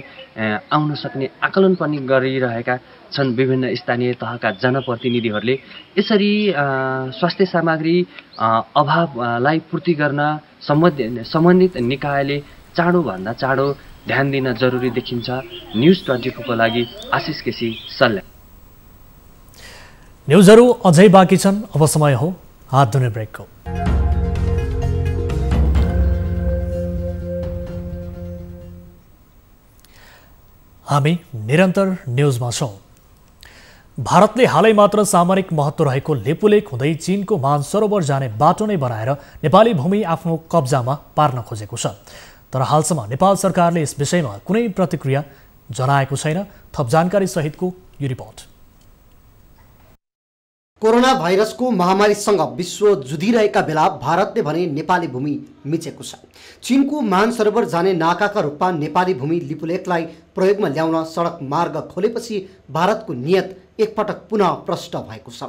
आउन सक्ने आकलन पनि गरिरहेका छन् विभिन्न स्थानीय तहका जनप्रतिनिधिहरूले। यसरी स्वास्थ्य सामग्री अभावलाई पूर्ति गर्न सम्बन्धित निकायले चाँडोभन्दा चाँडो ध्यान दिन जरुरी देखिन्छ। न्युज 24 को लागि आशिष केसी सल्यान। न्युजहरू अझै बाँकी छन्, अब समय हो हात धुने ब्रेकको। हामी निरन्तर न्युजमा छौं। भारतले हालै मात्र सामरिक महत्त्व रहेको लेपुलेक हुँदै चीनको मानसरोवर जाने बाटो नै बनाएर नेपाली भूमि आफ्नो कब्जामा पार्न खोजेको छ। तर हालसम्म नेपाल सरकारले यस विषयमा कुनै प्रतिक्रिया जनाएको छैन। थप जानकारी सहितको यो रिपोर्ट। कोरोना भाइरसको महामारीसँग विश्व जुधिरहेका बेला भारतले भने नेपाली भूमि मिचेको छ। चीनको मानसरोवर जाने नाकाका रूपमा नेपाली भूमि लिपुलेकलाई प्रयोगमा ल्याउन सडक मार्ग खोलेपछि भारतको नियत एकपटक पुनः प्रष्ट भएको छ।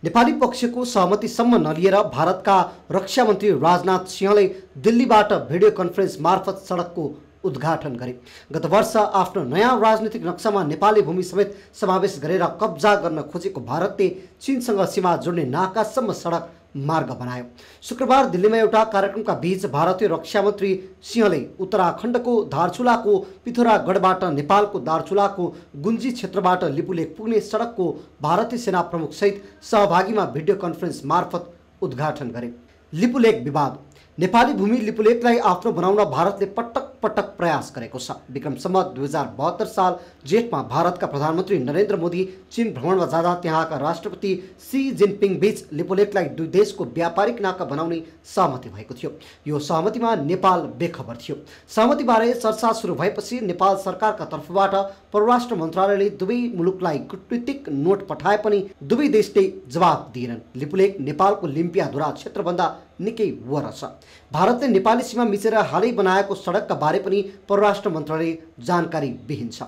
नेपाली पक्षको सहमतिसम्म नलिएर भारतका रक्षा मन्त्री राजनाथ सिंहले दिल्लीबाट भिडियो कन्फरेन्स मार्फत सडकको उद्घाटन गरे। गत वर्ष आफ्नो नयाँ राजनीतिक नक्सामा नेपाली भूमि समेत समावेश गरेर कब्जा गर्न खोजेको भारतले चीनसँग सीमा जोड्ने नाकासम्म सडक मार्ग बनायो। शुक्रबार दिल्लीमा एउटा कार्यक्रमका बीच भारतीय रक्षा मन्त्री सिंहले उत्तराखण्डको धारचुलाको पिथौरागढबाट नेपालको दार्चुलाको गुन्जी क्षेत्रबाट लिपुलेक पुग्ने सडकको भारतीय सेना प्रमुख सहित सहभागीमा भिडियो कन्फरेन्स मार्फत उद्घाटन गरे। लिपुलेक विवाद नेपाली भूमि लिपुलेखलाई आफ्नो बनाउन भारतले पटक पटक प्रयास गरेको छ। विक्रम सम्वत 2072 साल जेठमा भारतका प्रधानमन्त्री नरेन्द्र मोदी चीन भ्रमणमा जाँदा त्यहाँका राष्ट्रपति सी जिनपिङ बीच लिपुलेखलाई दुई देशको व्यापारिक नाका बनाउने सहमति भएको थियो। यो सहमतिमा नेपाल बेखबर थियो। सहमतिबारे चर्चा सुरु भएपछि नेपाल सरकारका तर्फबाट परराष्ट्र मन्त्रालयले दुवै मुलुकलाई कूटनीतिक नोट पठाए पनि दुवै देशले जवाब दिएनन्। लिपुलेख नेपालको लिम्पियाधुरा क्षेत्रभन्दा निकै वर छ। भारतले नेपाली सीमा मिचेर हालै बनाएको सडकका बारे पनि परराष्ट्र मन्त्रालय जानकारी विहीन छ।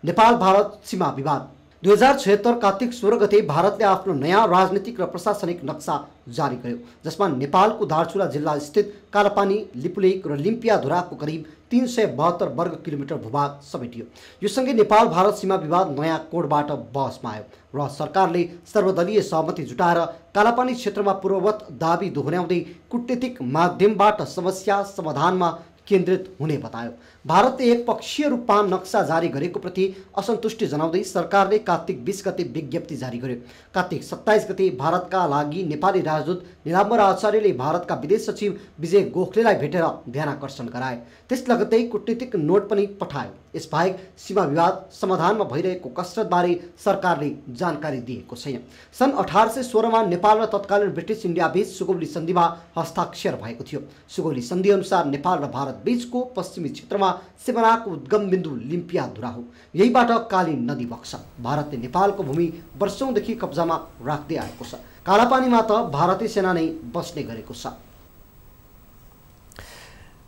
नेपाल भारत सीमा विवाद 2076 कार्तिक 16 गते भारतले आफ्नो नयाँ राजनीतिक र प्रशासनिक नक्सा जारी गर्यो, जसमा नेपालको दार्चुला जिल्ला स्थित कालापानी, लिपुलेख र लिम्पियाधुराको करिब 372 वर्ग किलोमिटर भूभाग समेटियो। यो सँगै नेपाल भारत सीमा विवाद नयाँ कोडबाट बहसमा आयो र सरकारले सर्वदलीय सहमति जुटाएर कालापानी क्षेत्रमा पूर्ववत दाबी दोहोर्याउँदै कूटनीतिक माध्यमबाट समस्या समाधानमा केन्द्रित हुने बतायो। भारतले एकपक्षीय रूपमा नक्सा जारी गरेको प्रति असन्तुष्टि जनाउँदै सरकारले कार्तिक 20 गते विज्ञप्ति जारी गर्यो। कार्तिक 27 गते भारतका लागि नेपाली राजदूत निलाम्बर आचार्यले भारतका विदेश सचिव विजय गोखलेलाई भेटेर ध्यानाकर्षण गराए। त्यस लगत्तै कूटनीतिक नोट पनि पठायो। यसबाहेक सीमा विवाद समाधानमा भइरहेको कसरतबारे सरकारले जानकारी दिएको छैन। सन् 1816 नेपाल र तत्कालीन ब्रिटिस इन्डिया बीच सुगौली सन्धिमा हस्ताक्षर भएको थियो। सुगौली सन्धि अनुसार नेपाल र भारत बीचको पश्चिमी क्षेत्रमा सिमानाको उद्गम बिन्दु लिम्पियाधुरा हो। यहीबाट काली नदी बग्छ। भारतले नेपालको भूमि वर्षौंदेखि कब्जामा राख्दै आएको छ। कालापानीमा त भारतीय सेना नै बस्ने गरेको छ।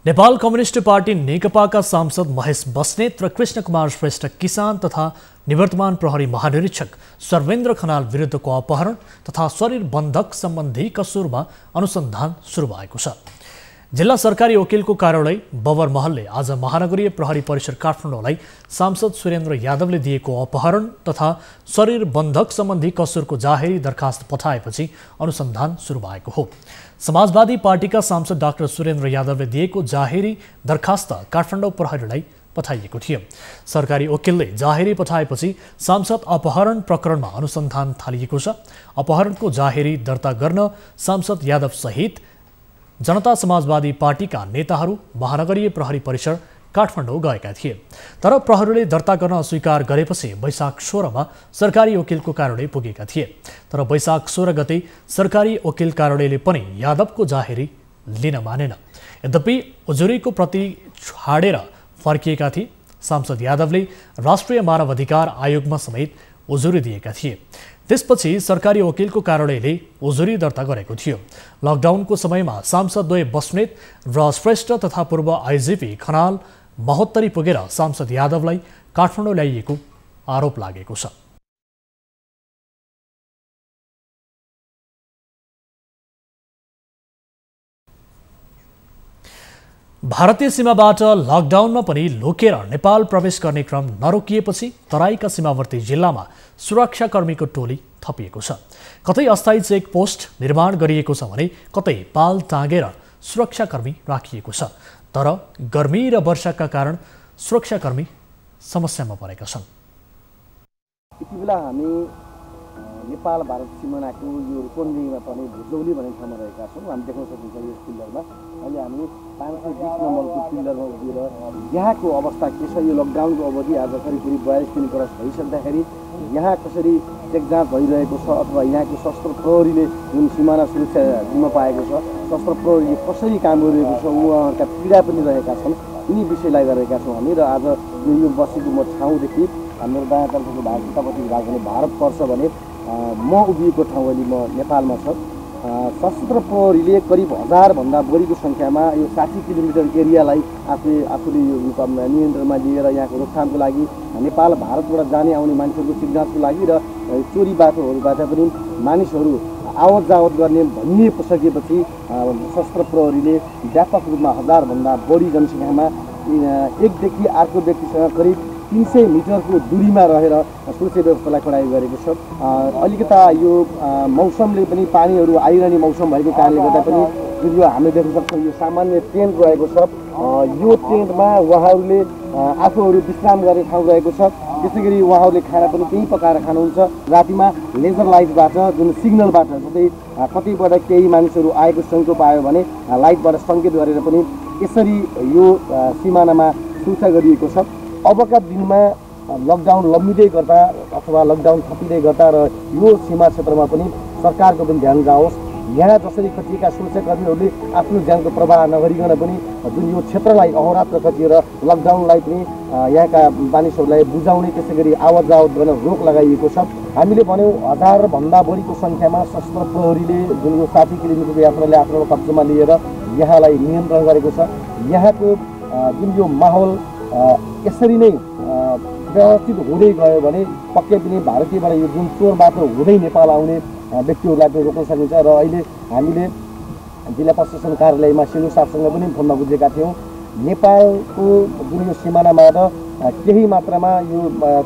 नेपाल कम्युनिस्ट पार्टी नेकपाका सांसद महेश बस्नेत र कृष्ण कुमार श्रेष्ठ किसान तथा निवर्तमान प्रहरी महानिरीक्षक सर्वेन्द्र खनाल विरुद्धको अपहरण तथा शरीर बन्धक सम्बन्धी कसुरमा अनुसन्धान सुरु भएको छ। जिल्ला सरकारी वकिलको कार्यालय बबर महलले आज महानगरीय प्रहरी परिसर काठमाडौँलाई सांसद सुरेन्द्र यादवले दिएको अपहरण तथा शरीर बन्धक सम्बन्धी कसुरको जाहेरी दरखास्त पठाएपछि अनुसन्धान सुरु भएको हो। समाजवादी पार्टीका सांसद डाक्टर सुरेन्द्र यादवले दिएको जाहेरी दरखास्त काठमाडौँ प्रहरीलाई पठाइएको थियो। सरकारी वकिलले जाहेरी पठाएपछि सांसद अपहरण प्रकरणमा अनुसन्धान थालिएको छ। अपहरणको जाहेरी दर्ता गर्न सांसद यादव सहित जनता समाजवादी पार्टीका नेताहरू महानगरीय प्रहरी परिसर काठमाडौँ गएका थिए, तर प्रहरीले दर्ता गर्न अस्वीकार गरेपछि वैशाख 16 मा सरकारी वकिलको कार्यालय पुगेका थिए। तर वैशाख 16 गते सरकारी वकिल कार्यालयले पनि यादवको जाहेरी लिन मानेन। यद्यपि उजुरीको प्रति छाडेर फर्किएका थिए। सांसद यादवले राष्ट्रिय मानव अधिकार आयोगमा समेत उजुरी दिएका थिए। त्यसपछि सरकारी वकिलको कार्यालयले उजुरी दर्ता गरेको थियो। लकडाउनको समयमा सांसदद्वय बस्नेत र श्रेष्ठ तथा पूर्व आइजिपी खनाल महोत्तरी पुगेर सांसद यादवलाई काठमाडौँ ल्याइएको आरोप लागेको छ। भारतीय सीमाबाट लकडाउनमा पनि लुकेर नेपाल प्रवेश गर्ने क्रम नरोकिएपछि तराईका सीमावर्ती जिल्लामा सुरक्षाकर्मीको टोली थपिएको छ। कतै अस्थायी चेक पोस्ट निर्माण गरिएको छ भने कतै पाल टाँगेर सुरक्षाकर्मी राखिएको छ। तर गर्मी र वर्षाका कारण सुरक्षाकर्मी समस्यामा परेका छन्। यति बेला हामी नेपाल भारत सिमानाको यो रूपन्देहीमा पर्ने भुजौली भन्ने ठाउँमा रहेका छौँ। हामी देख्न सकिन्छ यस पिल्लरमा अहिले हामी 520 नम्बरको पिल्लरमा उभिएर यहाँको अवस्था के छ। यो लकडाउनको अवधि आज करिब 42 दिन क्रस भइसक्दाखेरि यहाँ कसरी चेक जाँच भइरहेको छ अथवा यहाँको सशस्त्र प्रहरीले जुन सिमाना सुरक्षा जिम्मा पाएको छ, सशस्त्र प्रहरीले कसरी काम गरिरहेको छ, उहाँहरूका पीडा पनि रहेका छन्। यिनी विषयलाई गरेका छौँ हामी। र आज यो बसेको म ठाउँदेखि हाम्रो दायाँतर्फको भाग उतापट्टिको भाग भने भारत पर्छ भने म उभिएको ठाउँ अहिले म नेपालमा छ। सशस्त्र प्रहरीले करिब 1000 भन्दा बढीको सङ्ख्यामा यो 60 किलोमिटर एरियालाई आफूले यो नियन्त्रणमा लिएर यहाँको रोकथामको लागि नेपाल भारतबाट जाने आउने मानिसहरूको चिकजाँचको लागि र चोरी बाटोहरूबाट पनि मानिसहरू आवत जावत गर्ने भनिसकेपछि सशस्त्र प्रहरीले व्यापक रूपमा 1000 भन्दा बढी जनसङ्ख्यामा एकदेखि अर्को व्यक्तिसँग करिब 300 मिटरको दूरीमा रहेर सुरक्षा व्यवस्थालाई कडाइ गरेको छ। अलिकता यो मौसमले पनि पानीहरू आइरहने मौसम भएको कारणले गर्दा पनि जुन यो हामीले देख्न सक्छौँ यो सामान्य टेन्ट रहेको छ। यो टेन्टमा उहाँहरूले आफूहरू विश्राम गर्ने ठाउँ रहेको छ। त्यसै गरी उहाँहरूले खाना पनि त्यहीँ पकाएर खानुहुन्छ। रातिमा लेजर लाइटबाट जुन सिग्नलबाट जस्तै कतैबाट केही मानिसहरू आएको सङ्केत पायो भने लाइटबाट सङ्केत गरेर पनि यसरी यो सिमानामा सुरक्षा गरिएको छ। अबका दिनमा लकडाउन लम्बिँदै गर्दा अथवा लकडाउन थपिँदै गर्दा र यो सीमा क्षेत्रमा पनि सरकारको पनि ध्यान जाओस्। यहाँ जसरी खटिएका सुरक्षाकर्मीहरूले आफ्नो ज्यानको प्रवाह नगरिकन पनि जुन यो क्षेत्रलाई अहोरात्र खटिएर लकडाउनलाई पनि यहाँका मानिसहरूलाई बुझाउने त्यसै गरी आवत जावत गर्न रोक लगाइएको छ। हामीले भन्यौँ 1000भन्दा बढीको सङ्ख्यामा सशस्त्र प्रहरीले जुन यो 60 किलोमिटरको यात्राले आफ्नो कब्जामा लिएर यहाँलाई नियन्त्रण गरेको छ। यहाँको जुन यो माहौल यसरी नै व्यवस्थित हुँदै गयो भने पक्कै पनि भारतीयबाट यो जुन चोर बाटो हुँदै नेपाल आउने व्यक्तिहरूलाई पनि रोक्न सकिन्छ। र अहिले हामीले जिल्ला प्रशासन कार्यालयमा सिनु साहबसँग पनि फोनमा बुझेका थियौँ नेपालको जुन यो सिमानाबाट केही मात्रामा यो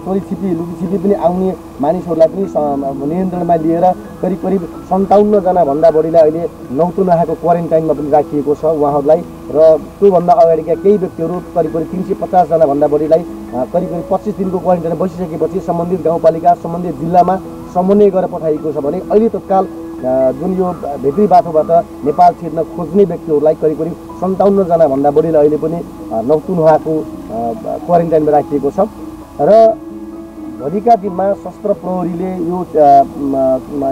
चोरी छिपी लुकी छिपी पनि आउने मानिसहरूलाई पनि नियन्त्रणमा लिएर करिब करिब 57 जनाभन्दा बढीलाई अहिले नौतुनाहाको क्वारेन्टाइनमा पनि राखिएको छ उहाँहरूलाई। र त्योभन्दा अगाडिका केही व्यक्तिहरू करिब करिब 350 जनाभन्दा बढीलाई करिब करिब 25 दिनको क्वारेन्टाइन बसिसकेपछि सम्बन्धित गाउँपालिका सम्बन्धित जिल्लामा समन्वय गरेर पठाइएको छ भने अहिले तत्काल जुन यो भित्री बाटोबाट नेपाल छिर्न खोज्ने व्यक्तिहरूलाई करिब करिब 57 जनाभन्दा बढीलाई अहिले पनि नौतुनाहाको क्वारेन्टाइनमा राखिएको छ। र भोलिका दिनमा सशस्त्र प्रहरीले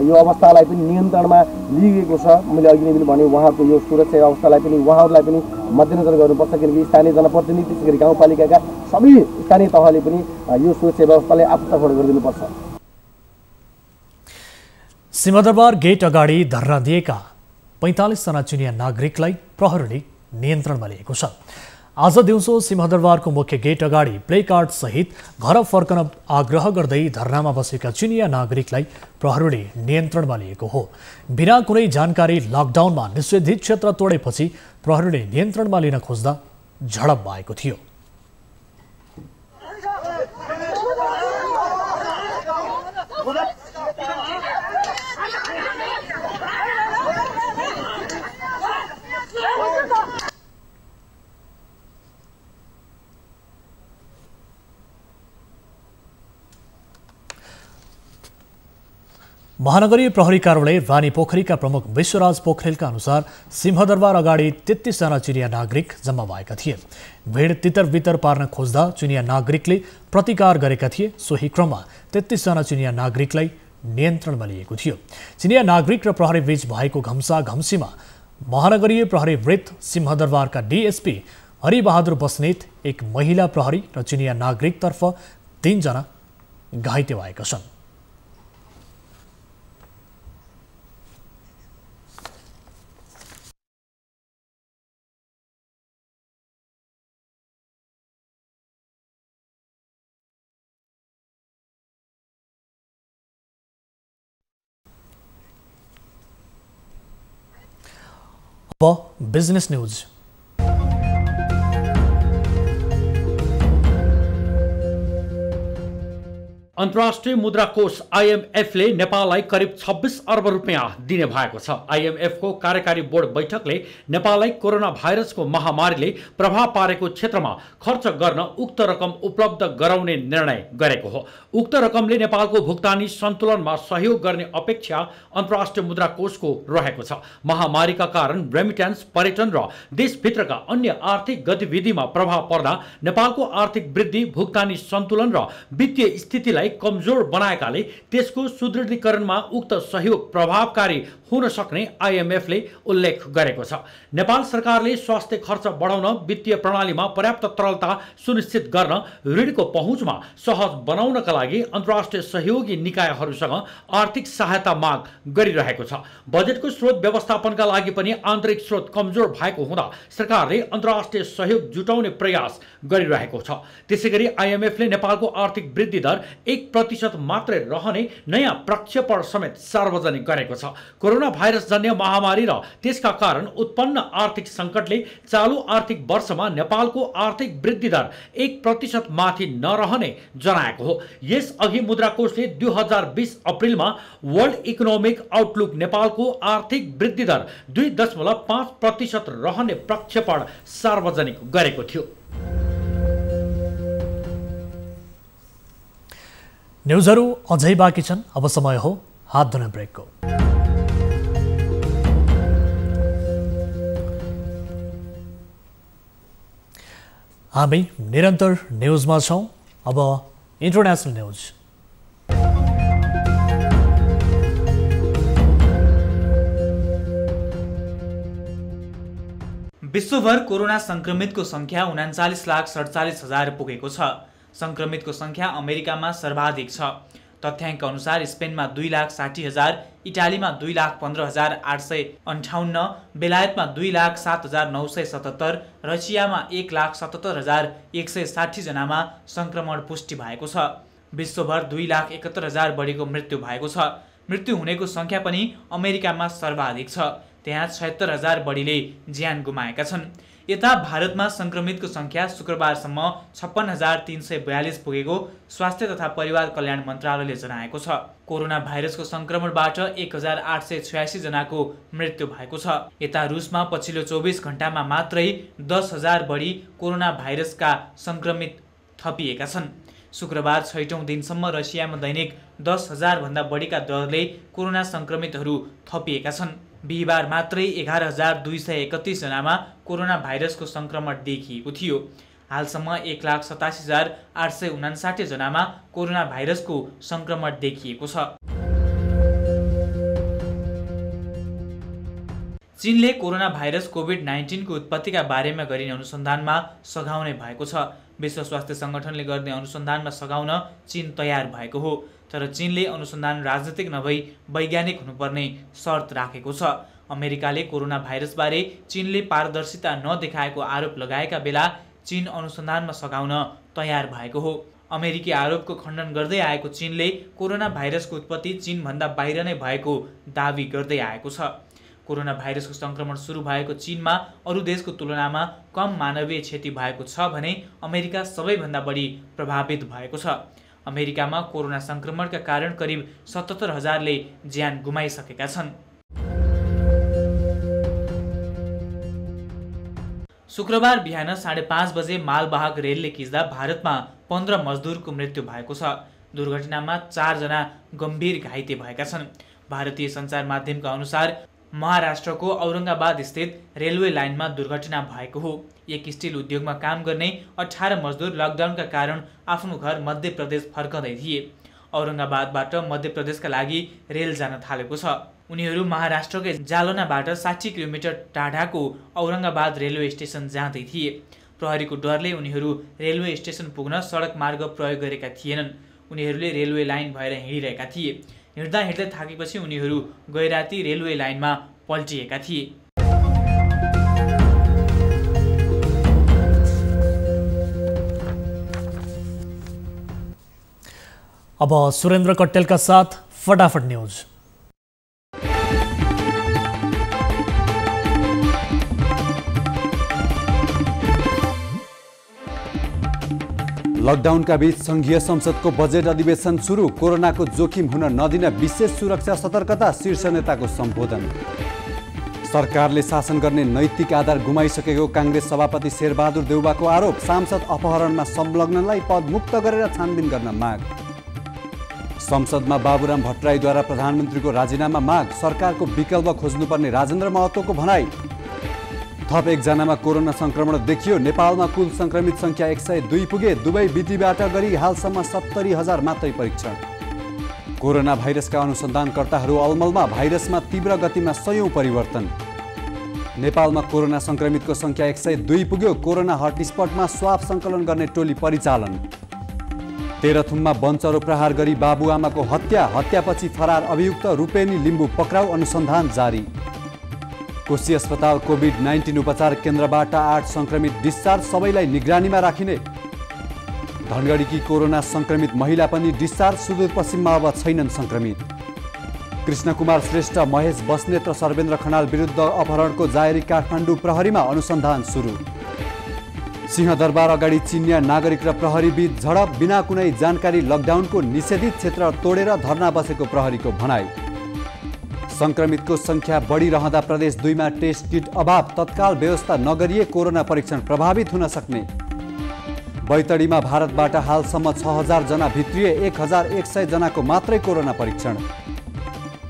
यो अवस्थालाई पनि नियन्त्रणमा लिएको छ। मैले अघि नै पनि भने उहाँको यो सुरक्षा अवस्थालाई पनि उहाँहरूलाई पनि मध्यनजर गर्नुपर्छ किनकि स्थानीय जनप्रतिनिधि त्यसै गरी गाउँपालिकाका सबै स्थानीय तहले पनि यो सुरक्षा व्यवस्थालाई आफूतर्फबाट गरिदिनुपर्छ। सिंहदरबार गेट अगाडि धरना दिएका 45 जना चुनिया नागरिकलाई प्रहरीले नियन्त्रणमा लिएको छ। आज दिउँसो सिंहदरबारको मुख्य गेट अगाडि प्लेकार्ड सहित घर फर्कन आग्रह गर्दै धरनामा बसेका चुनिया नागरिकलाई प्रहरीले नियन्त्रणमा लिएको हो। बिना कुनै जानकारी लकडाउनमा निषेधित क्षेत्र तोडेपछि प्रहरीले नियन्त्रणमा लिन खोज्दा झडप भएको थियो। महानगरीय प्रहरी कार्यालय रानी पोखरीका प्रमुख विश्वराज पोखरेलका अनुसार सिंहदरबार अगाडि 33 जना चुनिया नागरिक जम्मा भएका थिए। भिड तितर पार्न खोज्दा चुनिया नागरिकले प्रतिकार गरेका थिए। सोही क्रममा 33 जना चुनिया नागरिकलाई नियन्त्रणमा लिएको थियो। चुनिया नागरिक र प्रहरी बीच भएको घम्साघम्सीमा महानगरीय प्रहरी वृत्त सिंहदरबारका डीएसपी हरिबहादुर बस्नेत, एक महिला प्रहरी र चुनिया नागरिकतर्फ 3 जना घाइते भएका छन्। Business news. अन्तर्राष्ट्रिय मुद्रा कोष आईएमएफले नेपाललाई करिब 26 अर्ब रुपियाँ दिने भएको छ। आईएमएफको कार्यकारी बोर्ड बैठकले नेपाललाई कोरोना भाइरसको महामारीले प्रभाव पारेको क्षेत्रमा खर्च गर्न उक्त रकम उपलब्ध गराउने निर्णय गरेको हो। उक्त रकमले नेपालको भुक्तानी सन्तुलनमा सहयोग गर्ने अपेक्षा अन्तर्राष्ट्रिय मुद्रा कोषको रहेको छ। महामारीका कारण रेमिट्यान्स, पर्यटन र देशभित्रका अन्य आर्थिक गतिविधिमा प्रभाव पर्दा नेपालको आर्थिक वृद्धि, भुक्तानी सन्तुलन र वित्तीय स्थितिलाई कमजोर बनाएकाले त्यसको सुदृढीकरणमा उक्त सहयोग प्रभावकारी हुन सक्ने आईएमएफले उल्लेख गरेको छ। नेपाल सरकारले स्वास्थ्य खर्च बढाउन, वित्तीय प्रणालीमा पर्याप्त तरलता सुनिश्चित गर्न, ऋणको पहुँचमा सहज बनाउनका लागि अन्तर्राष्ट्रिय सहयोगी निकायहरूसँग आर्थिक सहायता माग गरिरहेको छ। बजेटको स्रोत व्यवस्थापनका लागि पनि आन्तरिक स्रोत कमजोर भएको हुँदा सरकारले अन्तर्राष्ट्रिय सहयोग जुटाउने प्रयास गरिरहेको छ। त्यसैगरी आईएमएफले नेपालको आर्थिक वृद्धि दर 1% मात्रै रहने नयाँ प्रक्षेपण समेत सार्वजनिक गरेको छ। कोरोना भाइरस जन्य महामारी र त्यसका कारण उत्पन्न आर्थिक संकटले चालू आर्थिक वर्षमा नेपालको आर्थिक वृद्धि दर 1% माथि नरहने जनाएको हो। यसअघि मुद्रा कोषले 2020 अप्रिलमा वर्ल्ड इकोनोमिक आउटलुक नेपालको आर्थिक वृद्धि दर 2.5% रहने प्रक्षेपण सार्वजनिक गरेको थियो। न्युजहरू अझै बाँकी छन्, अब समय हो हात धुन ब्रेकको। हामी निरन्तर न्युजमा छौँ। अब इन्टरनेसनल न्युज। विश्वभर कोरोना संक्रमितको संख्या 39,47,000 पुगेको छ। संक्रमितको संख्या अमेरिकामा सर्वाधिक छ। तथ्याङ्क अनुसार स्पेनमा 2,60,000, इटालीमा 2,15,858, बेलायतमा 2,07,977, रसियामा 1,77,160 जनामा संक्रमण पुष्टि भएको छ। विश्वभर 2,71,000 बढीको मृत्यु भएको छ। मृत्यु हुनेको संख्या पनि अमेरिकामा सर्वाधिक छ। त्यहाँ 76,000 बढीले ज्यान गुमाएका छन्। यता भारतमा संक्रमितको संख्या शुक्रबारसम्म 56,342 पुगेको स्वास्थ्य तथा परिवार कल्याण मन्त्रालयले जनाएको छ। कोरोना भाइरसको संक्रमणबाट 1,886 जनाको मृत्यु भएको छ। यता रुसमा पछिल्लो 24 घण्टामा मात्रै 10,000 बढी कोरोना भाइरसका संक्रमित थपिएका छन्। शुक्रबार 6औं दिनसम्म रसियामा दैनिक 10,000 भन्दा बढीका दरले कोरोना संक्रमितहरू थपिएका छन्। बिहिबार मात्रै 11,231 जनामा कोरोना भाइरसको संक्रमण देखिएको थियो। हालसम्म 1,87,859 जनामा कोरोना भाइरसको संक्रमण देखिएको छ। चीनले कोरोना भाइरस कोभिड-19 को उत्पत्तिका बारेमा गरिने अनुसन्धानमा सघाउने भएको छ। विश्व स्वास्थ्य संगठनले गर्ने अनुसन्धानमा सघाउन चीन तयार भएको हो। तर चीनले अनुसन्धान राजनीतिक नभई वैज्ञानिक हुनुपर्ने शर्त राखेको छ। अमेरिकाले कोरोना भाइरसबारे चीनले पारदर्शिता नदेखाएको आरोप लगाएका बेला चीन अनुसन्धानमा सघाउन तयार भएको हो। अमेरिकी आरोपको खण्डन गर्दै आएको चीनले कोरोना भाइरसको उत्पत्ति चीनभन्दा बाहिर नै भएको दावी गर्दै आएको छ। कोरोना भाइरसको संक्रमण सुरु भएको चीनमा अरू देशको तुलनामा कम मानवीय क्षति भएको छ भने अमेरिका सबैभन्दा बढी प्रभावित भएको छ। अमेरिकामा कोरोना संक्रमणका कारण करिब 77,000ले ज्यान गुमाइसकेका छन्। शुक्रबार बिहान 5:30 बजे मालवाहक रेलले खिच्दा भारतमा 15 मजदुरको मृत्यु भएको छ। दुर्घटनामा 4 जना गम्भीर घाइते भएका छन्। भारतीय सञ्चार माध्यमका अनुसार महाराष्ट्रको औरंगाबाद स्थित रेलवे लाइनमा दुर्घटना भएको हो। एक स्टिल उद्योगमा काम गर्ने 18 मजदुर लकडाउनका कारण आफ्नो घर मध्य प्रदेश फर्कँदै थिए। औरंगाबादबाट मध्य प्रदेशका लागि रेल जान थालेको छ। उनीहरू महाराष्ट्रकै जालनाबाट 60 किलोमिटर टाढाको औरंगाबाद रेलवे स्टेसन जाँदै थिए। प्रहरीको डरले उनीहरू रेलवे स्टेसन पुग्न सडक मार्ग प्रयोग गरेका थिएनन्। उनीहरूले रेलवे लाइन भएर हिँडिरहेका थिए। हिँड्दा हिँड्दै थाकेपछि उनीहरू गैराती रेलवे लाइनमा पल्टिएका थिए। अब सुरेन्द्र कट्टेलका साथ फटाफट न्यूज। लकडाउनका बीच संघीय संसदको बजेट अधिवेशन सुरु। कोरोनाको जोखिम हुन नदिन विशेष सुरक्षा सतर्कता, शीर्ष नेताको सम्बोधन। सरकारले शासन गर्ने नैतिक आधार गुमाइसकेको कांग्रेस सभापति शेरबहादुर देउवाको आरोप। सांसद अपहरणमा संलग्नलाई पदमुक्त गरेर छानबिन गर्न माग। संसदमा बाबुराम भट्टराईद्वारा प्रधानमन्त्रीको राजीनामा माग। सरकारको विकल्प खोज्नुपर्ने राजेन्द्र महतोको भनाई। थप 1 जनामा कोरोना संक्रमण देखियो। नेपालमा कुल संक्रमित संख्या 102 पुगे। दुवै विधिबाट गरी हालसम्म 70,000 मात्रै परीक्षण। कोरोना भाइरसका अनुसन्धानकर्ताहरू अलमलमा। भाइरसमा तीव्र गतिमा सयौं परिवर्तन। नेपालमा कोरोना संक्रमितको संख्या 102 पुग्यो। कोरोना हटस्पटमा स्वाब संकलन गर्ने टोली परिचालन। तेह्रथुममा वनचरो प्रहार गरी बाबुआमाको हत्या। हत्यापछि फरार अभियुक्त रूपेनी लिम्बू पक्राउ। अनुसन्धान जारी। कोशी अस्पताल कोभिड-19 उपचार केन्द्रबाट 8 संक्रमित डिस्चार्ज। सबैलाई निगरानीमा राखिने। धनगढीकी कोरोना संक्रमित महिला पनि डिस्चार्ज। सुदूरपश्चिममा अब छैनन् संक्रमित। कृष्णकुमार श्रेष्ठ, महेश बस्नेत र सर्वेन्द्र खनाल विरुद्ध अपहरणको जाहेरी काठमाडौँ प्रहरीमा। अनुसन्धान सुरु। सिंहदरबार अगाडि चिनिया नागरिक र प्रहरी बीच झडप। बिना कुनै जानकारी लकडाउनको निषेधित क्षेत्र तोडेर धरना बसेको प्रहरीको भनाई। संक्रमितको संख्या बढिरहँदा प्रदेश 2 मा टेस्ट किट अभाव। तत्काल व्यवस्था नगरिए कोरोना परीक्षण प्रभावित हुन सक्ने। बैतडीमा भारतबाट हालसम्म 6000 जना भित्रिए 1100 जनाको मात्रै कोरोना परीक्षण।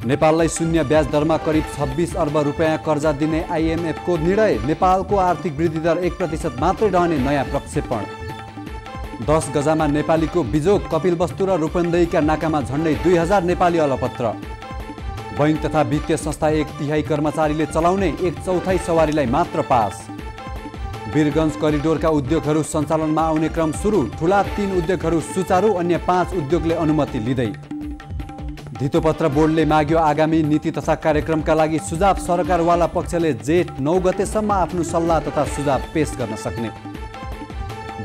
नेपाललाई शून्य ब्याज दरमा करिब 26 अर्ब रुपियाँ कर्जा दिने आइएमएफको निर्णय। नेपालको आर्थिक वृद्धि दर 1% मात्रै रहने नयाँ प्रक्षेपण। 10 गजामा नेपालीको बिजोग। कपिलवस्तु र रूपन्देहीका नाकामा झण्डै 2000 नेपाली अलपत्र। बैंक तथा वित्तीय संस्था 1/3 कर्मचारीले चलाउने 1/4 सवारीलाई मात्र पास। वीरगञ्ज करिडोरका उद्योगहरू सञ्चालनमा आउने क्रम सुरु। ठूला 3 उद्योगहरू सुचारू, अन्य 5 उद्योगले अनुमति लिँदै। धितोपत्र बोर्डले माग्यो आगामी नीति तथा कार्यक्रमका लागि सुझाव। सरकारवाला पक्षले जेठ 9 गतेसम्म आफ्नो सल्लाह तथा सुझाव पेश गर्न सक्ने।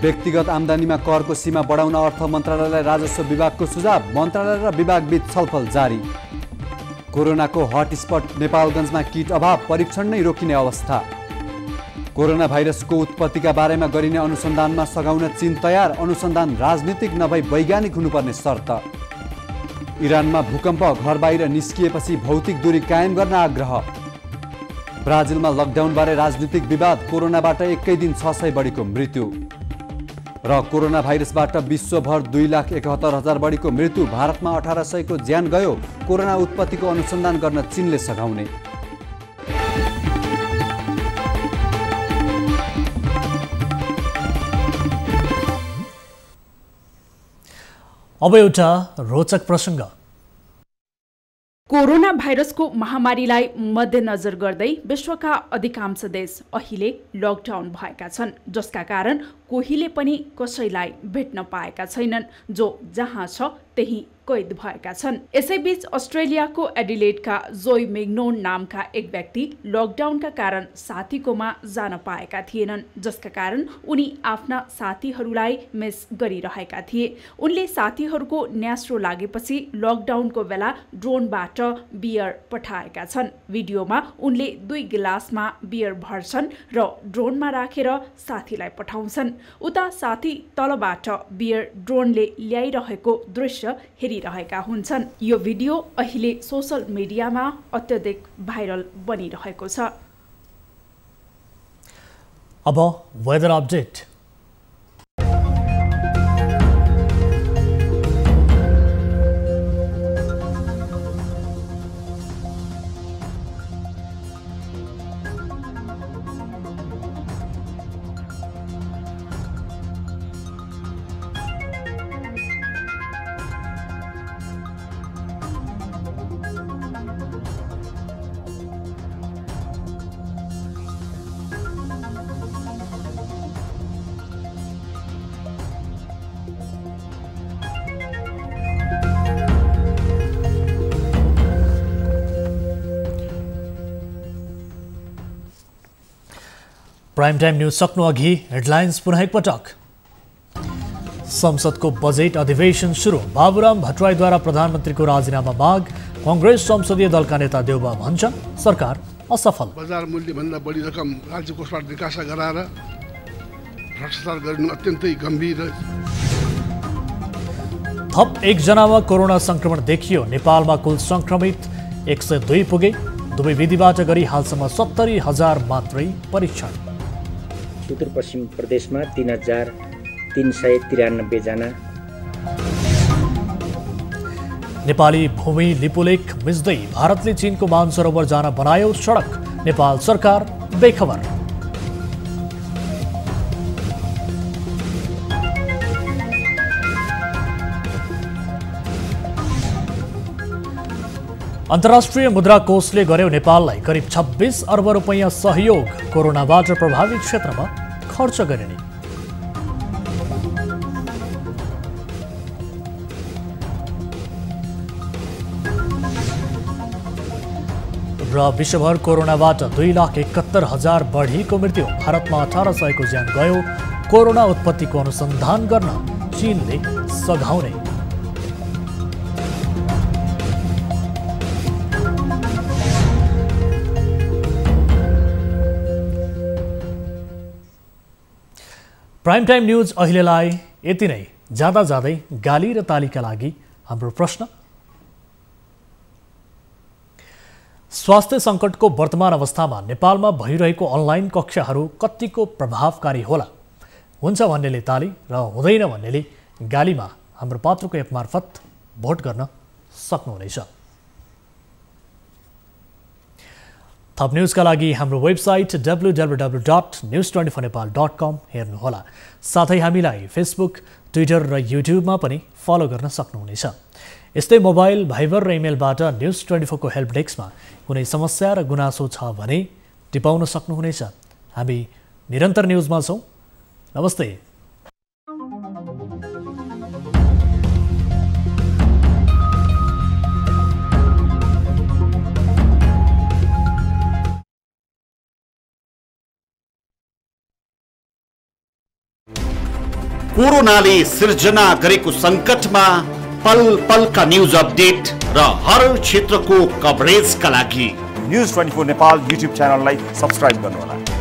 व्यक्तिगत आम्दानीमा करको सीमा बढाउन अर्थ मन्त्रालयलाई राजस्व विभागको सुझाव। मन्त्रालय र विभागबीच छलफल जारी। कोरोनाको हटस्पट नेपालगञ्जमा किट अभाव, परीक्षण नै रोकिने अवस्था। कोरोना भाइरसको उत्पत्तिका बारेमा गरिने अनुसन्धानमा सघाउन चीन तयार। अनुसन्धान राजनीतिक नभई वैज्ञानिक हुनुपर्ने शर्त। इरानमा भूकम्प, घर बाहिर निस्किएपछि भौतिक दूरी कायम गर्न आग्रह। ब्राजिलमा लकडाउनबारे राजनीतिक विवाद। कोरोनाबाट एकै दिन 600 बढीको मृत्यु। र कोरोना भाइरसबाट विश्वभर 2,71,000 बढीको मृत्यु। भारतमा 1800 को ज्यान गयो। कोरोना उत्पत्तिको अनुसन्धान गर्न चीनले सघाउने। अब एउटा रोचक प्रसङ्ग। कोरोना भाइरसको महामारीलाई मध्यनजर गर्दै विश्वका अधिकांश देश अहिले लकडाउन भएका छन्, जसका कारण कोहीले पनि कसैलाई भेट्न पाएका छैनन्, जो जहाँ छ त्यही कैद भएका छन्। यसैबीच अस्ट्रेलियाको एडिलेडका जोई मेग्नोन नामका एक व्यक्ति लकडाउनका कारण साथीकोमा जान पाएका थिएनन्, जसका कारण उनी आफ्ना साथीहरूलाई मिस गरिरहेका थिए। उनले साथीहरूको न्यास्रो लागेपछि लकडाउनको बेला ड्रोनबाट बियर पठाएका छन्। भिडियोमा उनले 2 गिलासमा बियर भर्छन् र ड्रोनमा राखेर साथीलाई पठाउँछन्। उता साथी तलबाट बियर ड्रोनले ल्याइरहेको दृश्य हेरिरहेका हुन्छन्। यो भिडियो अहिले सोशल मिडियामा अत्यधिक भाइरल बनिरहेको छ। अब weather update. Prime time news सक्नु अघि हेडलाइन्स पुनः एकपटक। संसदको बजेट अधिवेशन सुरु। बाबुराम भट्टराईद्वारा प्रधानमन्त्रीको राजीनामा माग। कांग्रेस संसदीय दलका नेता देउबा भन्छन् सरकार असफल। बजार मूल्यभन्दा बढी रकम राज्य कोषबाट निकासा गराएर भ्रष्टाचार गर्नु अत्यन्तै गम्भीर। थप 1 जनामा कोरोना संक्रमण देखियो। नेपालमा कुल संक्रमित 102 पुगे। दुवै विधिबाट गरी हालसम्म 70,000 मात्रै परीक्षण। सुदूरपश्चिम प्रदेशमा 3,393 जना। नेपाली भूमि लिपुलेख मिच्दै भारतले चीनको मानसरोवर जान बनायो सडक। नेपाल सरकार बेखबर। अन्तर्राष्ट्रिय मुद्रा कोषले गर्यो नेपाललाई करिब 26 अर्ब रुपैयाँ सहयोग। कोरोनाबाट प्रभावित क्षेत्रमा खर्च गरिने। र विश्वभर कोरोनाबाट 2,71,000 बढीको मृत्यु। भारतमा 1800 को ज्यान गयो। कोरोना उत्पत्तिको अनुसन्धान गर्न चीनले सघाउने। प्राइम टाइम न्यूज अहिलेलाई यति नै। जाँदा जाँदै गाली र तालीका लागि हाम्रो प्रश्न। स्वास्थ्य सङ्कटको वर्तमान अवस्थामा नेपालमा भइरहेको अनलाइन कक्षाहरू कतिको प्रभावकारी होला? हुन्छ भन्नेले ताली र हुँदैन भन्नेले गालीमा हाम्रो पात्रको एप मार्फत भोट गर्न सक्नुहुनेछ। थप न्युजका लागि हाम्रो वेबसाइट www.news24nepal.com हेर्नुहोला। साथै हामीलाई फेसबुक, ट्विटर र युट्युबमा पनि फलो गर्न सक्नुहुनेछ। यस्तै मोबाइल, भाइबर र इमेलबाट न्युज 24 को हेल्प डेस्कमा कुनै समस्या र गुनासो छ भने टिपाउन सक्नुहुनेछ। हामी निरन्तर न्युजमा छौँ। नमस्ते। कोरोनाले सिर्जना गरेको सङ्कटमा पल पलका न्युज अपडेट र हर क्षेत्रको कभरेजका लागि न्युज 24 नेपाल युट्युब च्यानललाई सब्स्क्राइब गर्नुहोला।